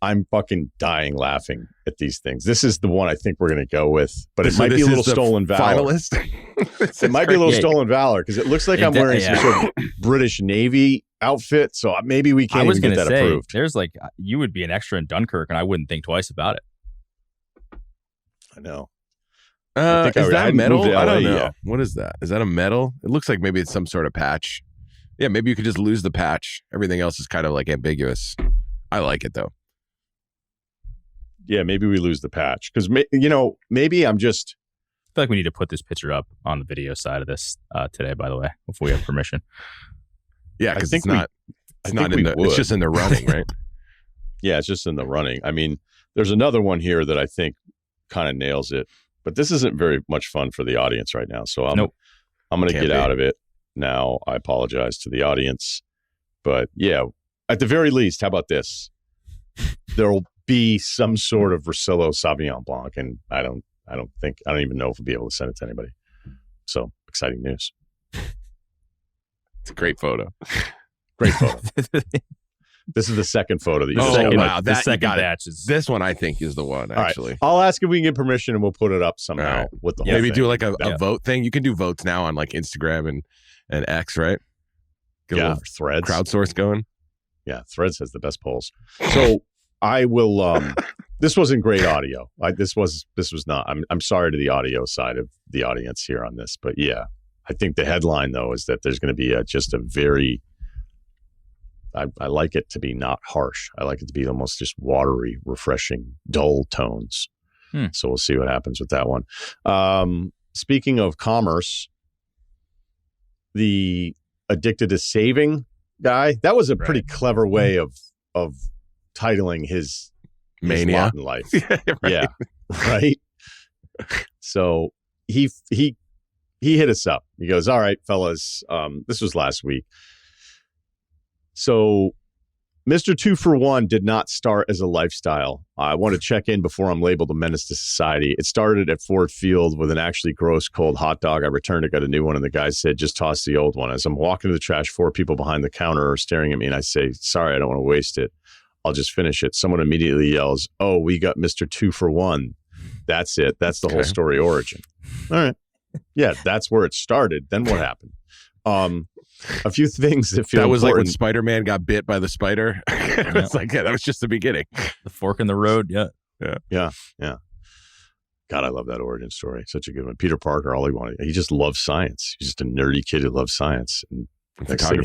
I'm fucking dying laughing at these things. This is the one I think we're going to go with, but it might be a little stolen valor. It might be a little stolen valor because it looks like I'm wearing some sort of British Navy outfit. So maybe we can't even get that approved. There's like, you would be an extra in Dunkirk and I wouldn't think twice about it. I know. Is that metal? I don't know. Yeah. What is that? Is that a metal? It looks like maybe it's some sort of patch. Yeah, maybe you could just lose the patch. Everything else is kind of like ambiguous. I like it though. Yeah, maybe we lose the patch because maybe I'm just. I feel like we need to put this picture up on the video side of this today. By the way, if we have permission. Yeah, because it's not in the. It's just in the running, right? Yeah, it's just in the running. I mean, there's another one here that I think kind of nails it. But this isn't very much fun for the audience right now. So I'm going to get out of it now. I apologize to the audience. But yeah, at the very least, how about this? There will be some sort of Russillo Sauvignon Blanc, and I don't even know if we'll be able to send it to anybody. So exciting news. It's a great photo. Great photo. This is the second photo that you wow. The second batch is this one I think is the one, actually. Right. I'll ask if we can get permission and we'll put it up somehow with the whole maybe thing. do like a vote thing. You can do votes now on like Instagram and X, right? Get a little Threads. Crowdsource going. Yeah, Threads has the best polls. So I will this wasn't great audio. This was not. I'm sorry to the audio side of the audience here on this, but yeah. I think the headline though is that there's going to be just a very I like it to be not harsh. I like it to be almost just watery, refreshing, dull tones. So we'll see what happens with that one. Speaking of commerce, the addicted to saving guy, that was a pretty clever way of titling his Mania lot in life. Yeah, right. So he hit us up. He goes, all right, fellas, this was last week. So Mr. 2-for-1 did not start as a lifestyle. I want to check in before I'm labeled a menace to society. It started at Ford Field with an actually gross cold hot dog. I returned it, got a new one, and the guy said, just toss the old one. As I'm walking to the trash, 4 people behind the counter are staring at me, and I say, sorry, I don't want to waste it. I'll just finish it. Someone immediately yells, oh, we got Mr. 2-for-1. That's it. That's the whole story origin. All right. Yeah, that's where it started. Then what happened? A few things that feel that was important. like when Spider-Man got bit by the spider. It's like, that was just the beginning. the fork in the road. Yeah. God, I love that origin story. Such a good one. Peter Parker, all he wanted, he just loves science. He's just a nerdy kid who loves science. And next thing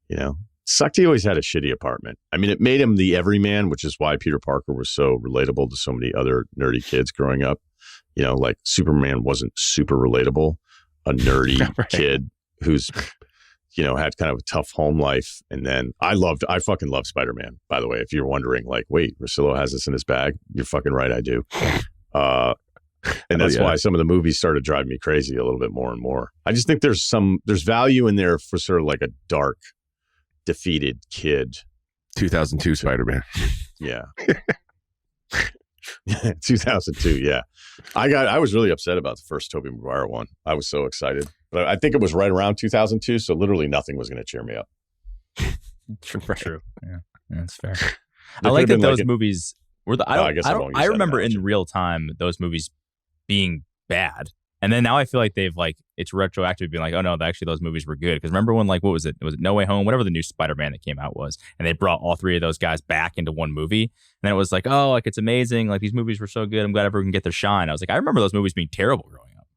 you know, sucked he always had a shitty apartment. I mean, it made him the everyman, which is why Peter Parker was so relatable to so many other nerdy kids growing up. You know, like Superman wasn't super relatable. A nerdy kid who's, you know, had kind of a tough home life. And then I fucking love Spider-Man, by the way. If you're wondering, like, wait, Russillo has this in his bag, you're fucking right, I do. And that's why some of the movies started driving me crazy a little bit more and more. I just think there's value in there for sort of like a dark, defeated kid. 2002 Spider-Man. Yeah. 2002, yeah. I was really upset about the first Tobey Maguire one. I was so excited. But I think it was right around 2002, so literally nothing was going to cheer me up. True. Yeah, that's fair. I like that those movies were I remember in real time those movies being bad. And then now I feel like they've it's retroactive being like, oh no, actually those movies were good. Because remember when what was it? Was it No Way Home? Whatever the new Spider-Man that came out was. And they brought all 3 of those guys back into one movie. And then it was like, oh, like it's amazing. Like these movies were so good. I'm glad everyone can get their shine. I was like, I remember those movies being terrible growing up.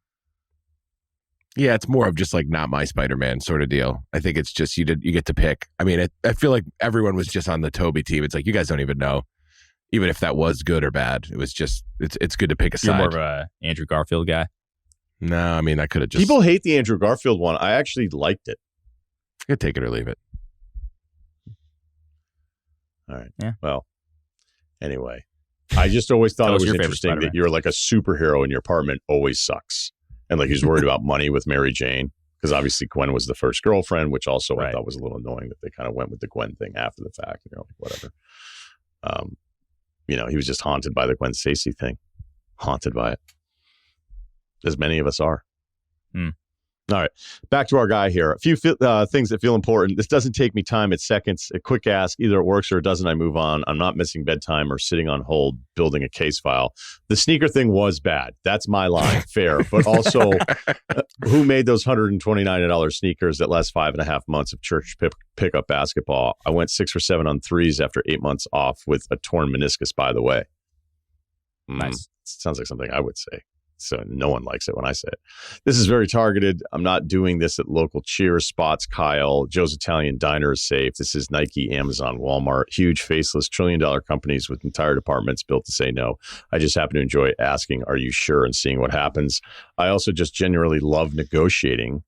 Yeah, it's more of just like not my Spider-Man sort of deal. I think it's just you get to pick. I mean, I feel like everyone was just on the Tobey team. It's like you guys don't even know, even if that was good or bad. It was just it's good to pick a side. You're more of a Andrew Garfield guy. No, I mean I could have just. People hate the Andrew Garfield one. I actually liked it. I could take it or leave it. All right. Yeah. Well, anyway, I just always thought it was interesting Spider-Man. that you're like a superhero and your apartment always sucks. And like he's worried about money with Mary Jane because obviously Gwen was the first girlfriend, which also I thought was a little annoying that they kind of went with the Gwen thing after the fact. You know, like whatever. You know, he was just haunted by the Gwen Stacy thing. Haunted by it. As many of us are. All right. Back to our guy here. A few things that feel important. This doesn't take me time. It's seconds. A quick ask. Either it works or it doesn't. I move on. I'm not missing bedtime or sitting on hold building a case file. The sneaker thing was bad. That's my line. Fair. But also, who made those $129 sneakers that last 5.5 months of church pickup basketball? I went 6 or 7 on threes after 8 months off with a torn meniscus, by the way. Nice. Sounds like something I would say. So no one likes it when I say it. This is very targeted. I'm not doing this at local Cheers, Spots, Kyle. Joe's Italian Diner is safe. This is Nike, Amazon, Walmart. Huge, faceless, trillion-dollar companies with entire departments built to say no. I just happen to enjoy asking, are you sure, and seeing what happens. I also just genuinely love negotiating.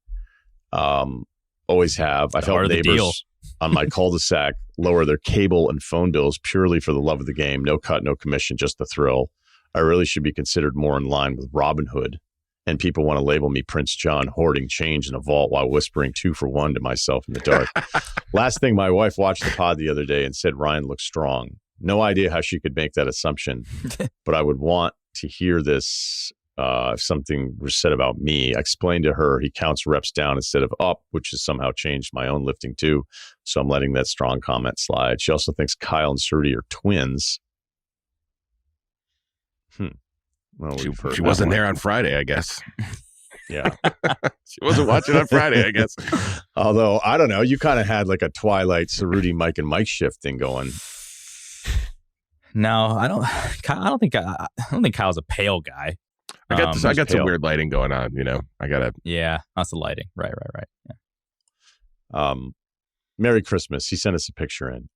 Always have. I've helped neighbors on my cul-de-sac lower their cable and phone bills purely for the love of the game. No cut, no commission, just the thrill. I really should be considered more in line with Robin Hood. And people want to label me Prince John hoarding change in a vault while whispering 2 for $1 to myself in the dark. Last thing, my wife watched the pod the other day and said Ryen looks strong. No idea how she could make that assumption, but I would want to hear this if something was said about me. I explained to her he counts reps down instead of up, which has somehow changed my own lifting too. So I'm letting that strong comment slide. She also thinks Kyle and Ceruti are twins. Well, she wasn't there on Friday, I guess. Yeah. She wasn't watching on Friday, I guess. Although, I don't know. You kind of had like a Twilight, Ceruti, Mike, and Mike shift thing going. No, I don't think Kyle's a pale guy. I got some weird lighting going on, Yeah, that's the lighting. Right. Yeah. Merry Christmas. He sent us a picture in.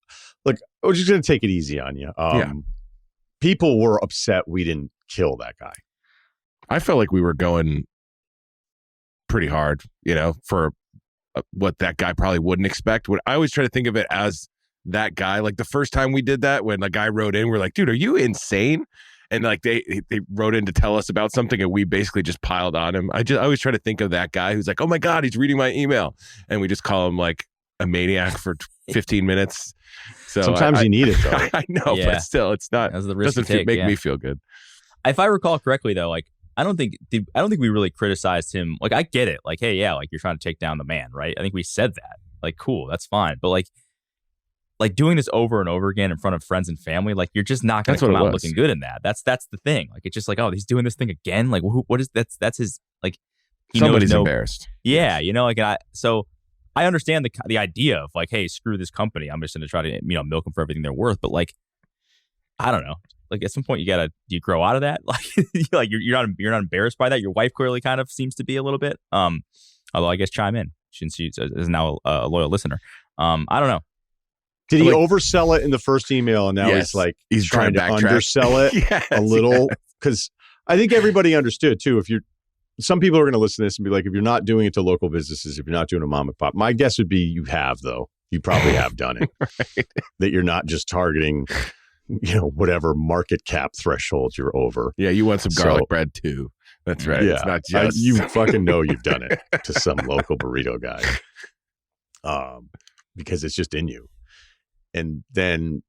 Look, we're just going to take it easy on you. People were upset we didn't kill that guy. I felt like we were going pretty hard, for what that guy probably wouldn't expect. I always try to think of it as that guy. Like the first time we did that, when the guy wrote in, we're like, dude, are you insane? And like they wrote in to tell us about something, and we basically just piled on him. I always try to think of that guy who's like, oh my God, he's reading my email. And we just call him like a maniac for 15 minutes. So sometimes you need it though. I know, but still, it's not. That's the risk doesn't make me feel good. If I recall correctly, though, like I don't think we really criticized him. Like I get it. Like, hey, yeah, like you're trying to take down the man, right? I think we said that. Like, cool, that's fine. But like doing this over and over again in front of friends and family, like you're just not going to come out looking good in that. That's the thing. Like it's just like, oh, he's doing this thing again. Like what is that's his like. Somebody's embarrassed. Yeah, so. I understand the idea of like, hey, screw this company. I'm just going to try to milk them for everything they're worth. But like, I don't know. Like at some point, do you grow out of that? Like, you're not embarrassed by that. Your wife clearly kind of seems to be a little bit. Although I guess chime in since she is now a loyal listener. I don't know. Did he oversell it in the first email, and now he's trying to undersell it a little? Because I think everybody understood too. Some people are going to listen to this and be like, if you're not doing it to local businesses, if you're not doing a mom and pop, my guess would be you have, though. You probably have done it. Right. That you're not just targeting, whatever market cap threshold you're over. Yeah, you want some garlic bread too. That's right. Yeah, it's not just... you fucking know you've done it to some local burrito guy. Because it's just in you. And then,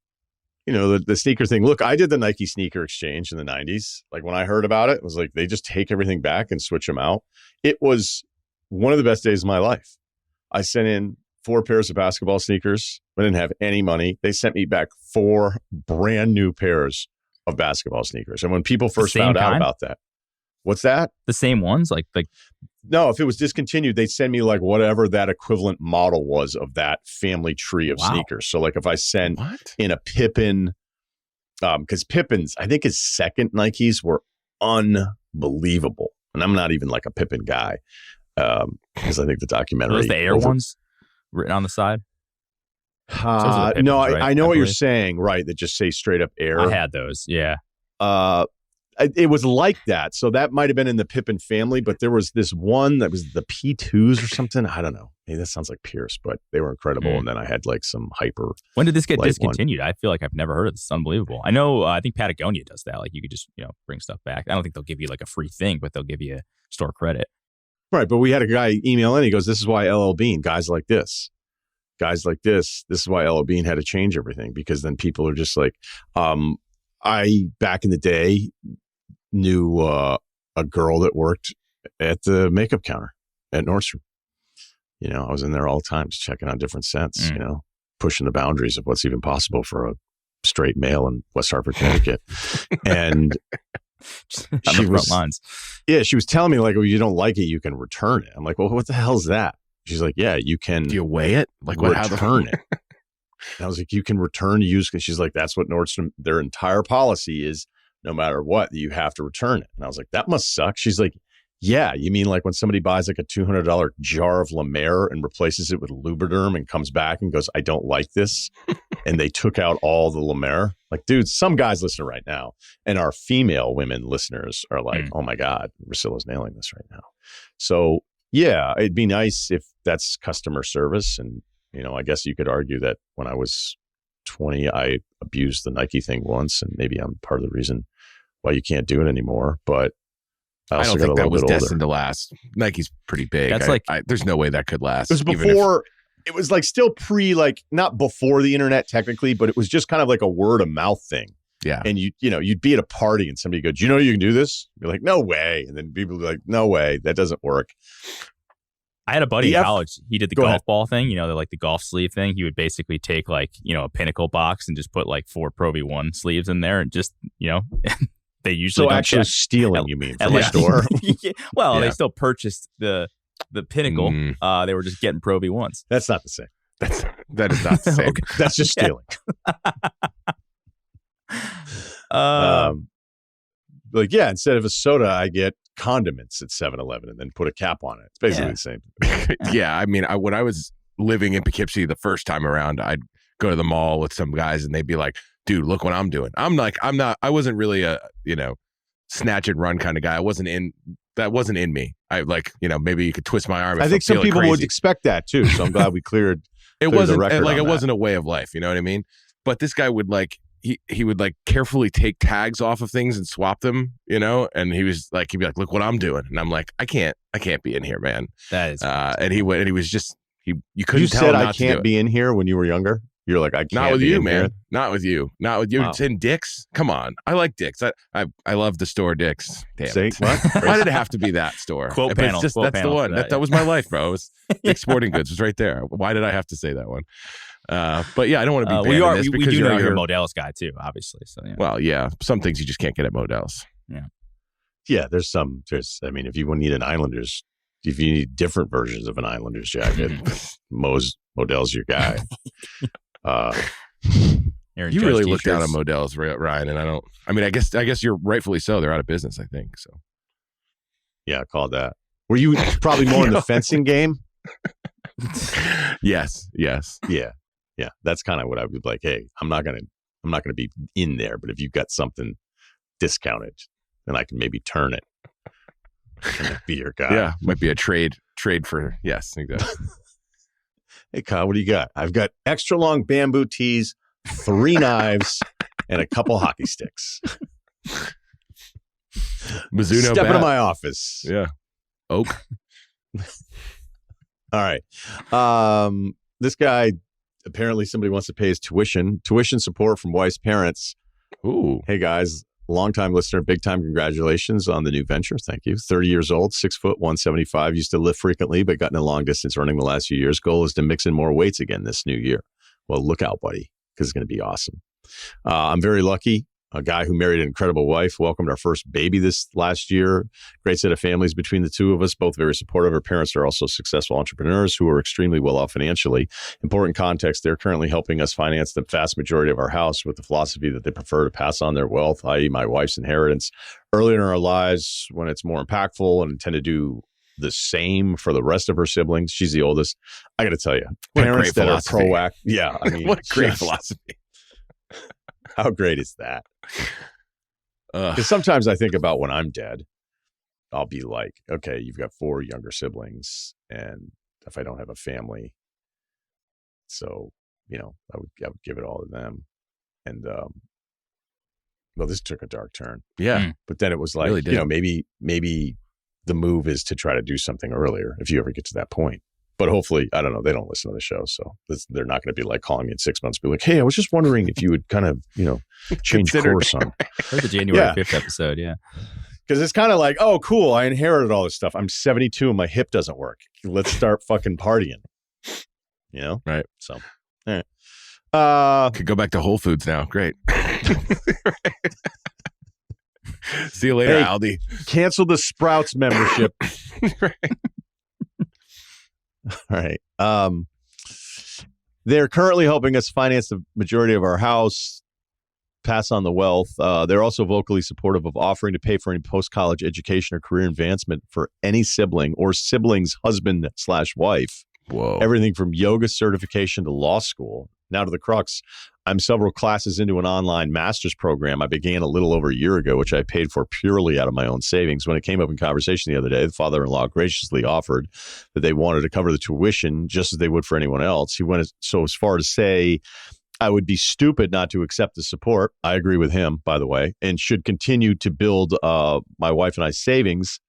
the sneaker thing. Look, I did the Nike sneaker exchange in the 90s. Like when I heard about it, it was like they just take everything back and switch them out. It was one of the best days of my life. I sent in 4 pairs of basketball sneakers. I didn't have any money. They sent me back 4 brand new pairs of basketball sneakers. And when people first found out about that, what's that? The same ones? Like no, if it was discontinued, they'd send me like whatever that equivalent model was of that family tree of sneakers. So like if I send in a Pippen, because Pippen's, I think his second Nikes were unbelievable. And I'm not even like a Pippen guy. Because I think the documentary. Those the Air ones written on the side? Pippins, no, right? I know what you're saying, right? That just say straight up Air. I had those, yeah. It was like that. So that might have been in the Pippen family, but there was this one that was the P2s or something. I don't know. Hey, that sounds like Pierce, but they were incredible. And then I had like some hyper. When did this get discontinued? I feel like I've never heard of this. It's unbelievable. I know, I think Patagonia does that. Like you could just, bring stuff back. I don't think they'll give you like a free thing, but they'll give you store credit. Right. But we had a guy email in. He goes, this is why LL Bean, guys like this, this is why LL Bean had to change everything, because then people are just like, I, back in the day, knew a girl that worked at the makeup counter at Nordstrom. I was in there all the time just checking on different scents, pushing the boundaries of what's even possible for a straight male in West Hartford, Connecticut. And she was, she was telling me like, well, you don't like it, you can return it. I'm like, well, what the hell is that? She's like, yeah, you can. Do you weigh it? Like return it. And I was like, you can return use. She's like, that's what Nordstrom, their entire policy is. No matter what, you have to return it. And I was like, that must suck. She's like, yeah, you mean like when somebody buys like a $200 jar of La Mer and replaces it with Lubriderm and comes back and goes, I don't like this. And they took out all the La Mer. Like, dude, some guys listening right now, and our female women listeners are like, oh my God, Russillo's nailing this right now. So yeah, it'd be nice if that's customer service. And, I guess you could argue that when I was 20, I abused the Nike thing once, and maybe I'm part of the reason why you can't do it anymore. But I don't got think that was destined older. to last. Nike's pretty big. That's there's no way that could last. It was before. It was like still not before the internet technically, but it was just kind of like a word of mouth thing. Yeah. And you'd be at a party and somebody go, "Do you know you can do this?" You're like, "No way." And then people be like, "No way, that doesn't work." I had a buddy in college. He did the Go golf ahead. ball thing, the golf sleeve thing. He would basically take a Pinnacle box and just put 4 Pro V1 sleeves in there and just, they usually don't actually check. Stealing, you mean, from the store? Well, Yeah. they still purchased the Pinnacle. They were just getting Pro V1s. That's not the same. That is not the same. Okay. That's just stealing. Instead of a soda, I get condiments at 7-Eleven and then put a cap on it. It's basically the same. Yeah, I mean, when I was living in Poughkeepsie the first time around, I'd go to the mall with some guys and they'd be like, "Dude, look what I'm doing." I wasn't really a, snatch and run kind of guy. That wasn't in me. Maybe you could twist my arm. I think some people would expect that too. So I'm glad we cleared. It wasn't it wasn't a way of life. You know what I mean? But this guy would he would carefully take tags off of things and swap them, and he'd be like, "Look what I'm doing." And I'm like, I can't be in here, man. That is and he went and he was just you couldn't You tell said him I not to can't do it. be in here when you were younger. You're like, I can't. Not with be you, in man. here. Not with you. Wow. It's in Dick's. Come on. I like Dick's. I love the store Dick's. Damn Say it. what? Why did it have to be that store? Quote But panel, that's quote the panel one. for that, That was my life, bro. It was Dick's Sporting Goods was right there. Why did I have to say that one? But yeah, I don't want to be banned in this we because do know you're you're a here. Modell's guy too, obviously. So yeah. Well, yeah, some things you just can't get at Modell's. Yeah, there's if you need an Islanders, if you need different versions of an Islanders jacket, Modell's your guy. Aaron You Judge really look down t-shirts. on Modell's, Ryan, and I guess you're rightfully so. They're out of business, I think. So Yeah, I called that. Were you probably more in the fencing game? yes. Yeah. That's kind of what I would like. Hey, I'm not gonna be in there, but if you've got something discounted, then I can maybe turn it and be your guy. Yeah, might be a trade for exactly. Hey, Kyle, what do you got? I've got extra long bamboo tees, 3 knives, and a couple hockey sticks. Mizuno Step bat. into my office. Yeah. Oak. All right. This guy, apparently somebody wants to pay his tuition support from wife's parents. Ooh. Hey, guys, longtime listener, big time congratulations on the new venture. Thank you. 30 years old, 6 foot, 175. Used to lift frequently, but gotten a long distance running the last few years. Goal is to mix in more weights again this new year. Well, look out, buddy, because it's going to be awesome. I'm very lucky. A guy who married an incredible wife, welcomed our first baby this last year. Great set of families between the two of us, both very supportive. Our parents are also successful entrepreneurs who are extremely well off financially. Important context, they're currently helping us finance the vast majority of our house with the philosophy that they prefer to pass on their wealth, i.e. my wife's inheritance, earlier in our lives when it's more impactful, and intend to do the same for the rest of her siblings. She's the oldest. I got to tell you, parents that are proactive. Yeah, I mean, what a great philosophy. How great is that? Because sometimes I think about when I'm dead, I'll be like, okay, you've got 4 younger siblings, and if I don't have a family, so I would give it all to them. And well, this took a dark turn. Yeah, but then it was like, really maybe the move is to try to do something earlier if you ever get to that point. But hopefully, I don't know, they don't listen to the show, so they're not going to be like calling me in 6 months, be like, hey, I was just wondering if you would kind of, change course on. Heard the January 5th episode, yeah. Because it's kind of like, oh, cool, I inherited all this stuff. I'm 72 and my hip doesn't work. Let's start fucking partying. Right. So, all right. Could go back to Whole Foods now. Great. See you later, Aldi. Cancel the Sprouts membership. Right. All right. They're currently helping us finance the majority of our house, pass on the wealth. They're also vocally supportive of offering to pay for any post-college education or career advancement for any sibling or sibling's husband/wife. Whoa. Everything from yoga certification to law school. Now to the crux. I'm several classes into an online master's program I began a little over a year ago, which I paid for purely out of my own savings. When it came up in conversation the other day, the father-in-law graciously offered that they wanted to cover the tuition just as they would for anyone else. He went so as far to say I would be stupid not to accept the support. I agree with him, by the way, and should continue to build my wife and I's savings.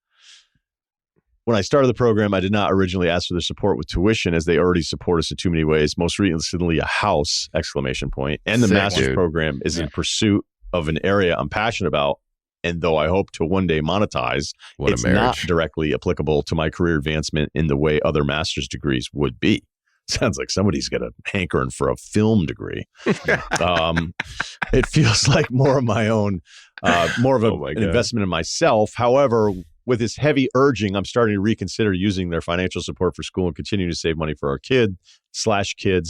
When I started the program, I did not originally ask for their support with tuition, as they already support us in too many ways, most recently a house, ! And the master's program is in pursuit of an area I'm passionate about. And though I hope to one day monetize, it's not directly applicable to my career advancement in the way other master's degrees would be. Sounds like somebody's got a hankering for a film degree. It feels like more of my own, more of an investment in myself. However, with this heavy urging, I'm starting to reconsider using their financial support for school and continue to save money for our kids,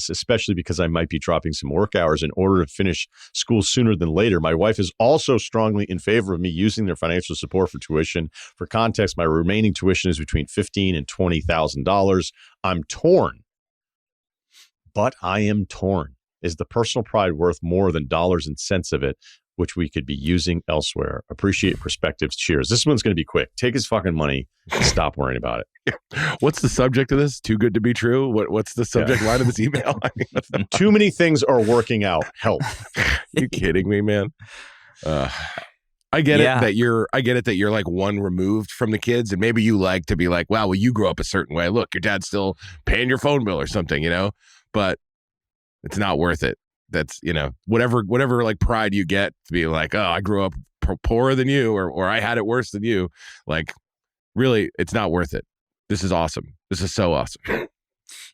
especially because I might be dropping some work hours in order to finish school sooner than later. My wife is also strongly in favor of me using their financial support for tuition. For context, my remaining tuition is between $15,000 and $20,000. I'm torn. But I am torn. Is the personal pride worth more than dollars and cents of it, which we could be using elsewhere? Appreciate perspectives. Cheers. This one's going to be quick. Take his fucking money and stop worrying about it. What's the subject of this? Too good to be true? What's the subject line of this email? Too many things are working out. Help. You kidding me, man? I get it that you're like one removed from the kids, and maybe you like to be like, wow, well, you grew up a certain way. Look, your dad's still paying your phone bill or something, but it's not worth it. That's, whatever like pride you get to be like, oh, I grew up poorer than you, or I had it worse than you. Like, really, it's not worth it. This is awesome. This is so awesome.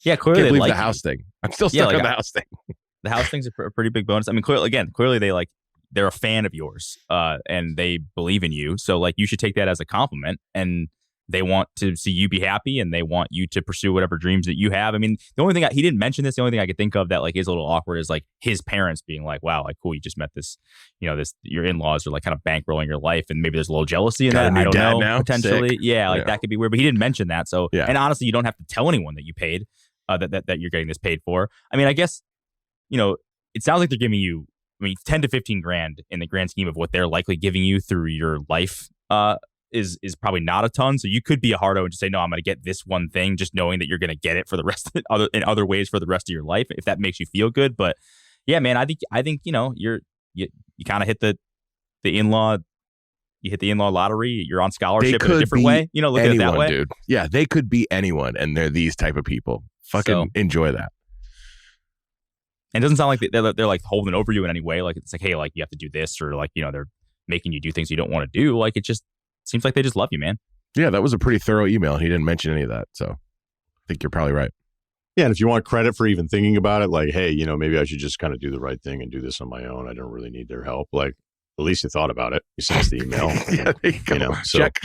Yeah, clearly can't believe like the house thing. I'm still stuck on the house thing. The house thing's a pretty big bonus. I mean, clearly they're a fan of yours, and they believe in you. So like, you should take that as a compliment, and they want to see you be happy, and they want you to pursue whatever dreams that you have. I mean, the only thing he didn't mention this. The only thing I could think of that like is a little awkward is like his parents being like, "Wow, like cool, you just met this, your in-laws are like kind of bankrolling your life, and maybe there's a little jealousy in that. I don't know, now? Potentially, Sick. Yeah, that could be weird." But he didn't mention that. So, and honestly, you don't have to tell anyone that you paid, that you're getting this paid for. I mean, I guess, it sounds like they're giving you, 10 to 15 grand in the grand scheme of what they're likely giving you through your life. Is probably not a ton. So you could be a hardo and just say, no, I'm going to get this one thing, just knowing that you're going to get it for the rest of it, in other ways for the rest of your life, if that makes you feel good. But yeah, man, I think you kind of hit the in-law. You hit the in-law lottery. You're on scholarship in a different way. Look at it that way, dude. Yeah, they could be anyone, and they're these type of people. Fucking enjoy that. And it doesn't sound like they're like holding over you in any way. Like it's like, hey, like you have to do this, or like they're making you do things you don't want to do. Like it just seems like they just love you, man. Yeah, that was a pretty thorough email. He didn't mention any of that, so I think you're probably right. Yeah, and if you want credit for even thinking about it, like, hey, maybe I should just kind of do the right thing and do this on my own. I don't really need their help. Like, at least you thought about it. You sent us the email. Yeah, there you go. So check.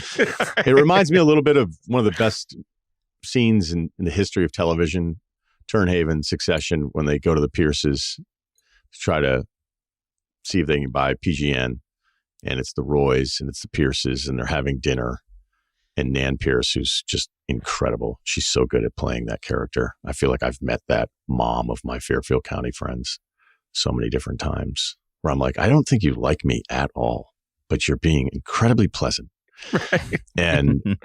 It reminds me a little bit of one of the best scenes in the history of television, Turnhaven, Succession, when they go to the Pierces to try to see if they can buy PGN. And it's the Roys and it's the Pierces, and they're having dinner. And Nan Pierce, who's just incredible. She's so good at playing that character. I feel like I've met that mom of my Fairfield County friends so many different times, where I'm like, I don't think you like me at all, but you're being incredibly pleasant. Right. And,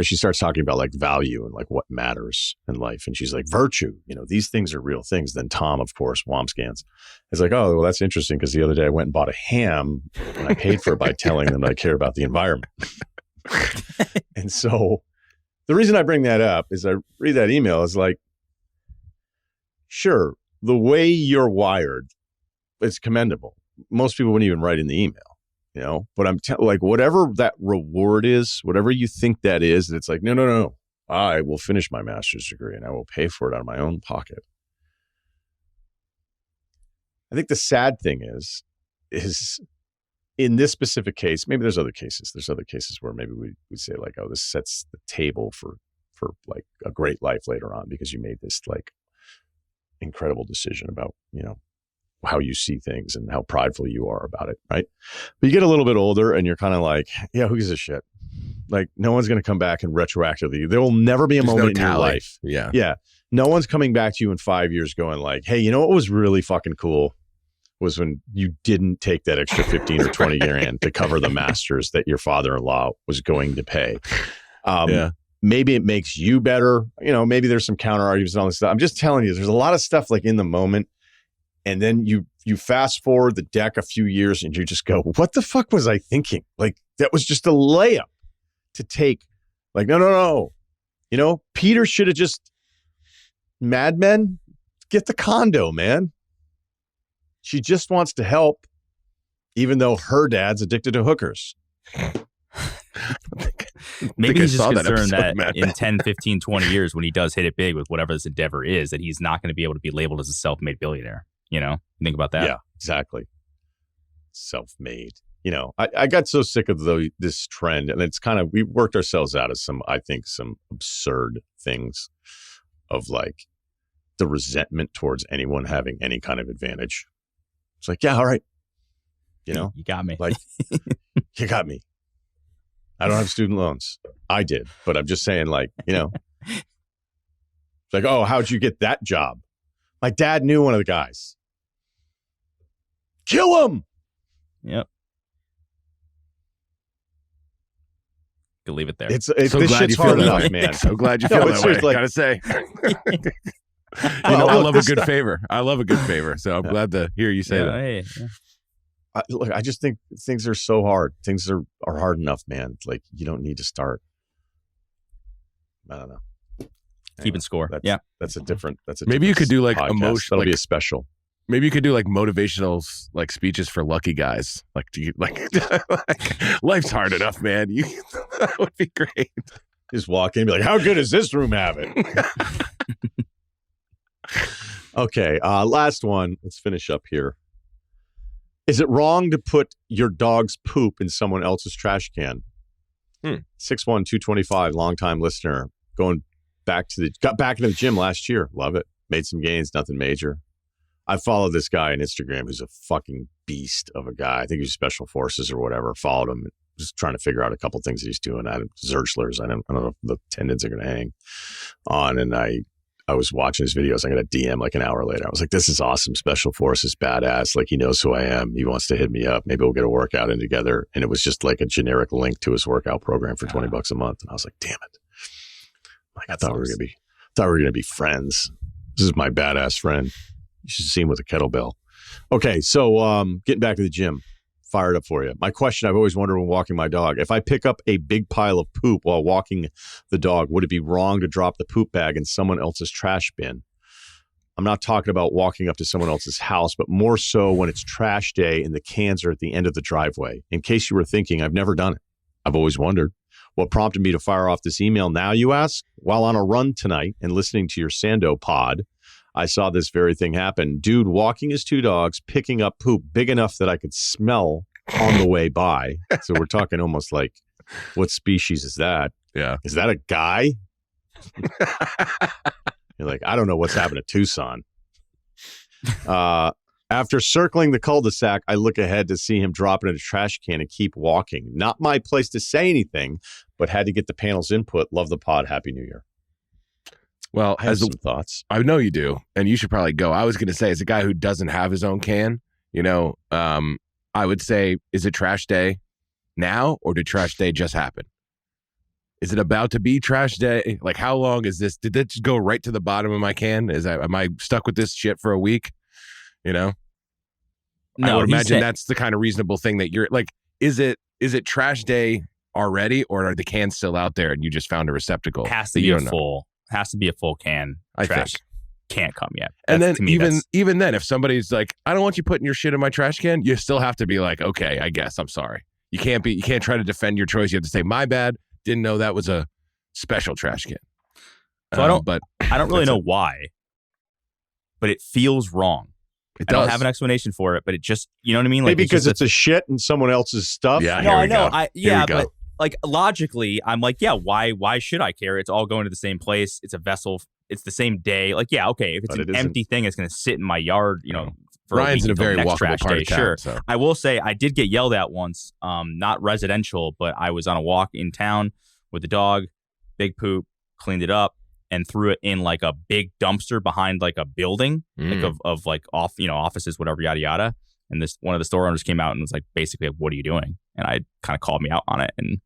she starts talking about like value and like what matters in life. And she's like, virtue, these things are real things. Then Tom, of course, Womskans, is like, oh, well, that's interesting, because the other day I went and bought a ham and I paid for it by telling them that I care about the environment. And so the reason I bring that up is I read that email is like, sure, the way you're wired is commendable. Most people wouldn't even write in the email. But I'm like, whatever that reward is, whatever you think that is, and it's like, no, I will finish my master's degree and I will pay for it out of my own pocket. I think the sad thing is in this specific case, maybe there's other cases. There's other cases where maybe we say like, oh, this sets the table for like a great life later on, because you made this like incredible decision about, how you see things and how prideful you are about it, right? But you get a little bit older and you're kind of like, yeah, who gives a shit? Like, no one's going to come back and retroactively. There will never be a moment in your life. Yeah. Yeah. No one's coming back to you in 5 years going like, hey, you know what was really fucking cool was when you didn't take that extra 15 or 20 grand to cover the masters that your father-in-law was going to pay. Maybe it makes you better. Maybe there's some counter arguments and all this stuff. I'm just telling you, there's a lot of stuff like in the moment And then you fast forward the deck a few years and you just go, what the fuck was I thinking? Like, that was just a layup to take. Like, no. You know, Peter should have just, Mad Men, get the condo, man. She just wants to help, even though her dad's addicted to hookers. Maybe he's just concerned that in 10, 15, 20 years, when he does hit it big with whatever this endeavor is, that he's not going to be able to be labeled as a self-made billionaire. You know, think about that. Yeah, exactly. Self-made. You know, I got so sick of this trend, and it's kind of, we worked ourselves out of some absurd things of like the resentment towards anyone having any kind of advantage. It's like, yeah, all right. You know, you got me. Like, you got me. I don't have student loans. I did, but I'm just saying, like, you know, it's like, oh, how'd you get that job? My dad knew one of the guys. Kill him. Yep. Could leave it there. It's so this shit's hard enough, man. So glad you feel that way. Like, gotta say. I love a good favor. I love a good favor. So I'm glad to hear you say that. Hey, yeah. I just think things are so hard. Things are hard enough, man. Like, you don't need to start. I don't know. Keeping score. That's a different. Maybe you could do like podcast. emotional. That'll be a special. Maybe you could do like motivational like speeches for lucky guys. Like, do you like life's hard enough, man. That would be great. Just walk in and be like, how good does this room have it? Okay, last one. Let's finish up here. Is it wrong to put your dog's poop in someone else's trash can? 61225, longtime listener. Got back into the gym last year. Love it. Made some gains, nothing major. I follow this guy on Instagram who's a fucking beast of a guy. I think he's Special Forces or whatever. Followed him, just trying to figure out a couple things that he's doing. I don't know if the tendons are going to hang on. And I was watching his videos. I got a DM like an hour later. I was like, this is awesome. Special Forces, badass. Like, he knows who I am. He wants to hit me up. Maybe we'll get a workout in together. And it was just like a generic link to his workout program for $20 a month. And I was like, damn it. Like, I thought we were going to be friends. This is my badass friend. You should see him with a kettlebell. Okay, so getting back to the gym. Fired up for you. My question I've always wondered when walking my dog, if I pick up a big pile of poop while walking the dog, would it be wrong to drop the poop bag in someone else's trash bin? I'm not talking about walking up to someone else's house, but more so when it's trash day and the cans are at the end of the driveway. In case you were thinking, I've never done it. I've always wondered. What prompted me to fire off this email now, you ask? While on a run tonight and listening to your Sando pod, I saw this very thing happen. Dude walking his two dogs, picking up poop big enough that I could smell on the way by. So we're talking almost like, what species is that? Yeah. Is that a guy? You're like, I don't know what's happened to Tucson. After circling the cul-de-sac, I look ahead to see him drop it in a trash can and keep walking. Not my place to say anything, but had to get the panel's input. Love the pod. Happy New Year. Well, I have some thoughts. I know you do, and you should probably go. I was going to say, as a guy who doesn't have his own can, you know, I would say, is it trash day now, or did trash day just happen? Is it about to be trash day? Like, how long is this? Did that just go right to the bottom of my can? Am I stuck with this shit for a week? You know? No, I would imagine that's the kind of reasonable thing that you're like, is it trash day already, or are the cans still out there and you just found a receptacle? Has to be a full can. Trash can't come yet. And then even then, if somebody's like, I don't want you putting your shit in my trash can, you still have to be like, okay, I guess, I'm sorry. You can't try to defend your choice. You have to say, my bad. Didn't know that was a special trash can. So I don't really know why, but it feels wrong. I don't have an explanation for it, but it just, you know what I mean? Like, maybe because it's a shit and someone else's stuff. Yeah, no, I know. But like logically, I'm like, yeah, why should I care? It's all going to the same place. It's a vessel. It's the same day. Like, yeah, okay. If it's an empty thing, it's going to sit in my yard, you know, for Ryan's a week in a very next walkable trash part day. of town, Sure. So. I will say I did get yelled at once, not residential, but I was on a walk in town with the dog, big poop, cleaned it up, and threw it in like a big dumpster behind like a building, like of like offices, whatever, yada yada. And one of the store owners came out and was like, basically, what are you doing? And I kind of called me out on it, and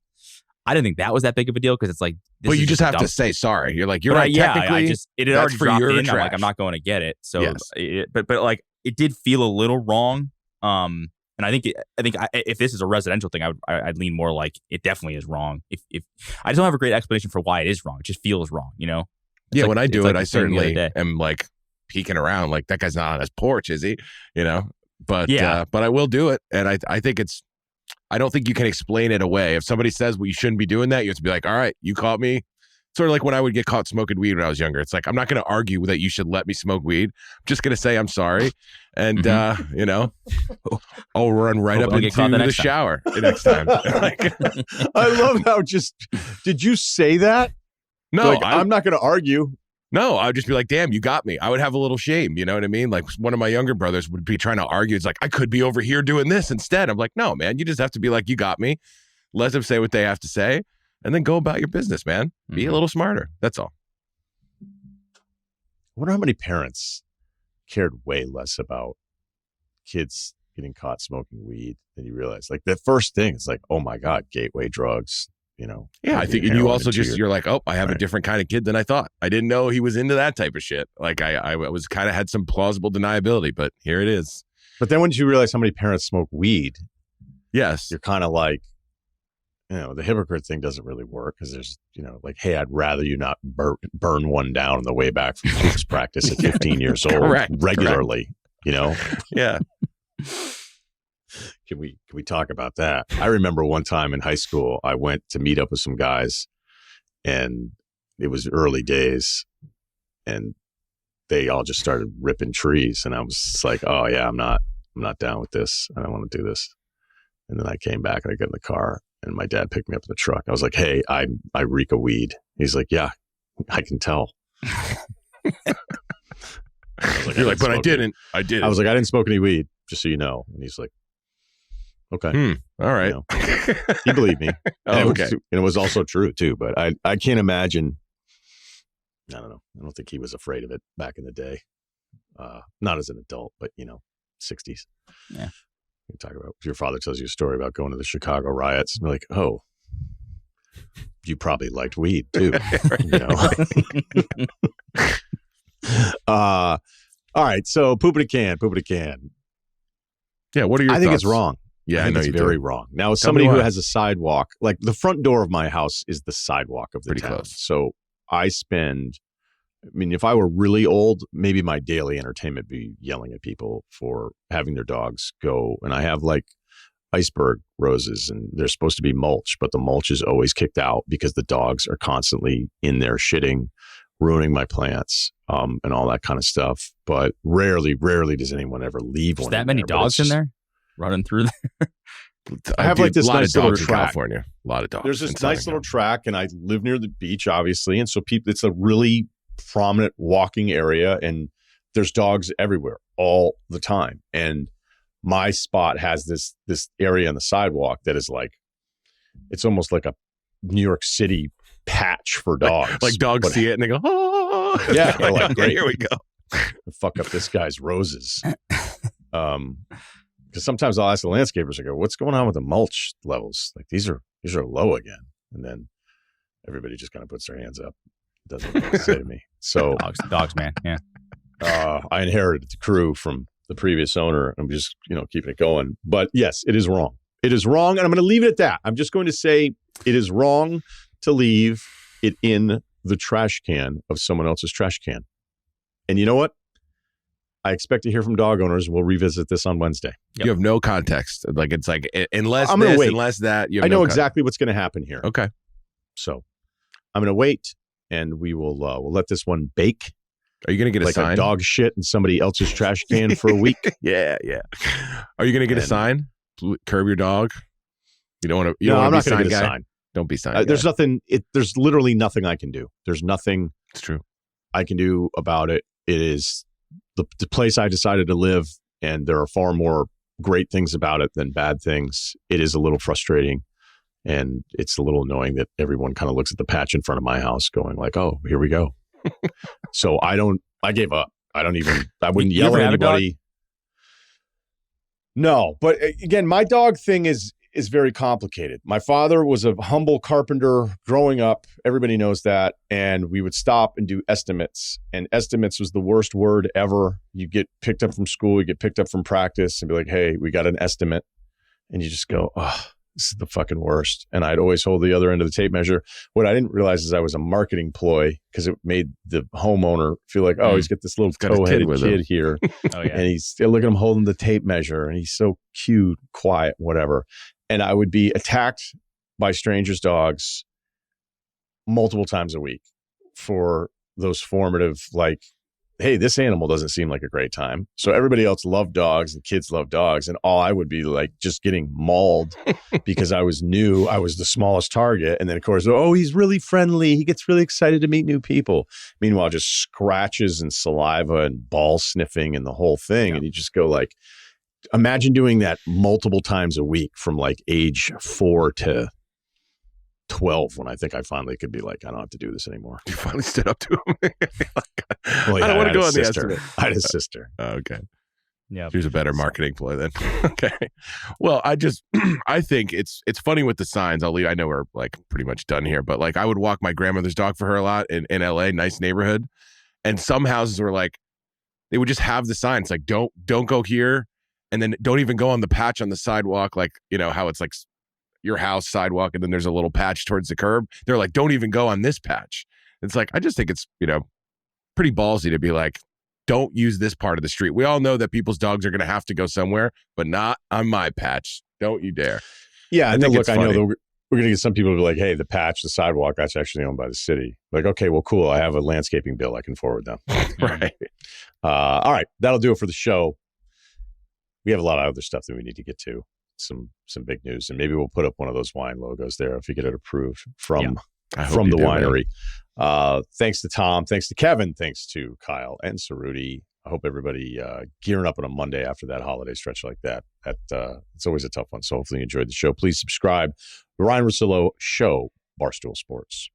I didn't think that was that big of a deal because it's like, but you just have to say sorry. You're like, you're right. Yeah, technically, it had already dropped in. I'm like, I'm not going to get it. So, yes. But like, it did feel a little wrong. And I think if this is a residential thing, I'd lean more like it definitely is wrong. If I just don't have a great explanation for why it is wrong. It just feels wrong, you know? Yeah, when I do it, I certainly am like peeking around, like that guy's not on his porch, is he? You know? But I will do it, and I think I don't think you can explain it away. If somebody says, well, you shouldn't be doing that, you have to be like, all right, you caught me. Sort of like when I would get caught smoking weed when I was younger. It's like, I'm not going to argue that you should let me smoke weed. I'm just going to say I'm sorry. And, you know, I'll run right up into the shower next time. I love how did you say that? No, like, I'm not going to argue. No, I would just be like, damn, you got me. I would have a little shame. You know what I mean? Like one of my younger brothers would be trying to argue. It's like, I could be over here doing this instead. I'm like, no, man, you just have to be like, you got me. Let them say what they have to say. And then go about your business, man. Be a little smarter. That's all. I wonder how many parents cared way less about kids getting caught smoking weed than you realize. Like the first thing is like, oh my God, gateway drugs, you know. Yeah, I think you also you're like, oh, I have a different kind of kid than I thought. I didn't know he was into that type of shit. Like I was kind of had some plausible deniability, but here it is. But then when you realize how many parents smoke weed, yes, you're kind of like, you know, the hypocrite thing doesn't really work because there's, you know, like, hey, I'd rather you not burn one down on the way back from hoops practice at 15 years old regularly, you know? Yeah. Can we talk about that? I remember one time in high school, I went to meet up with some guys and it was early days and they all just started ripping trees. And I was just like, oh yeah, I'm not down with this. I don't want to do this. And then I came back and I got in the car. And my dad picked me up in the truck. I was like, hey, I reek of weed. He's like, yeah, I can tell. You're like, but I didn't. I did. I was like, I didn't smoke any weed, just so you know. And he's like, okay. All right. You know, he believed me. Okay. And it was also true, too. But I can't imagine. I don't know. I don't think he was afraid of it back in the day. Not as an adult, but, you know, 60s. Yeah. You talk about your father tells you a story about going to the Chicago riots. And you're like, oh, you probably liked weed too. You know? All right. So poop in a can. Yeah. What are your thoughts? I think it's wrong. Yeah, I know it's you very do. wrong. Now, as somebody who has a sidewalk, like the front door of my house is the sidewalk of the Pretty town. close. So if I were really old, maybe my daily entertainment would be yelling at people for having their dogs go. And I have like iceberg roses and they're supposed to be mulch, but the mulch is always kicked out because the dogs are constantly in there shitting, ruining my plants, and all that kind of stuff. But rarely does anyone ever leave one. Is that many dogs in there running through there? I have like this nice little track. California. A lot of dogs. There's this nice little track and I live near the beach, obviously. And so it's a really prominent walking area and there's dogs everywhere all the time. And my spot has this area on the sidewalk that is like, it's almost like a New York City patch for dogs. Like dogs see it and they go, oh. Yeah. They're like, great. Here we go. Fuck up this guy's roses. Because sometimes I'll ask the landscapers, I go, what's going on with the mulch levels? Like these are low again. And then everybody just kind of puts their hands up. Doesn't know what to say to me. So dogs, man. Yeah. I inherited the crew from the previous owner. I'm just, keeping it going. But yes, it is wrong. It is wrong. And I'm going to leave it at that. I'm just going to say it is wrong to leave it in the trash can of someone else's trash can. And you know what? I expect to hear from dog owners. We'll revisit this on Wednesday. Yep. You have no context. Like it's like, unless I'm gonna wait. Unless that. You have I know exactly what's going to happen here. Okay. So I'm going to wait. And we will we'll let this one bake. Are you going to get a sign? Like a dog shit in somebody else's trash can for a week? Yeah. Are you going to get a sign? Curb your dog? You don't want to. No, I'm not going to get a sign. Don't be sign. There's nothing. There's literally nothing I can do. There's nothing. It's true. I can do about it. It is the place I decided to live, and there are far more great things about it than bad things. It is a little frustrating. And it's a little annoying that everyone kind of looks at the patch in front of my house going like, oh, here we go. So I gave up. I wouldn't yell at anybody. No, but again, my dog thing is is very complicated. My father was a humble carpenter growing up. Everybody knows that. And we would stop and do estimates. And estimates was the worst word ever. You get picked up from school, you get picked up from practice and be like, hey, we got an estimate. And you just go, oh, this is the fucking worst. And I'd always hold the other end of the tape measure. What I didn't realize is I was a marketing ploy because it made the homeowner feel like, oh, he's got this little toe-headed kid here. Oh, yeah. And he's look at him holding the tape measure and he's so cute, quiet, whatever. And I would be attacked by strangers' dogs multiple times a week for those formative, like, hey, this animal doesn't seem like a great time. So everybody else loved dogs and kids loved dogs. And all I would be like just getting mauled because I was new. I was the smallest target. And then, of course, oh, he's really friendly. He gets really excited to meet new people. Meanwhile, just scratches and saliva and ball sniffing and the whole thing. Yeah. And you just go like, imagine doing that multiple times a week from like age 4 to 12 when I think I finally could be like, I don't have to do this anymore. You finally stood up to him. Well, yeah, I don't want to go on the estimate. I had a sister. Okay. Yeah. She was a better marketing ploy then. Okay. Well, I think it's funny with the signs. I know we're like pretty much done here, but like I would walk my grandmother's dog for her a lot in LA, nice neighborhood. And some houses were like, they would just have the signs like, don't go here. And then don't even go on the patch on the sidewalk. Like, you know, how it's like your house sidewalk and then there's a little patch towards the curb. They're like, don't even go on this patch. It's like, I just think it's, you know, pretty ballsy to be like, don't use this part of the street. We all know that people's dogs are going to have to go somewhere, but not on my patch. Don't you dare. Yeah. And then look, I know that we're going to get some people to be like, hey, the patch, the sidewalk, that's actually owned by the city. Like, okay, well, cool. I have a landscaping bill I can forward them. Right. All right. That'll do it for the show. We have a lot of other stuff that we need to get to. Some big news, and maybe we'll put up one of those wine logos there if you get it approved from the winery. Thanks to Tom, thanks to Kevin, thanks to Kyle and Ceruti. I hope everybody gearing up on a Monday after that holiday stretch like that. It's always a tough one. So hopefully you enjoyed the show. Please subscribe. The Ryen Russillo Show, Barstool Sports.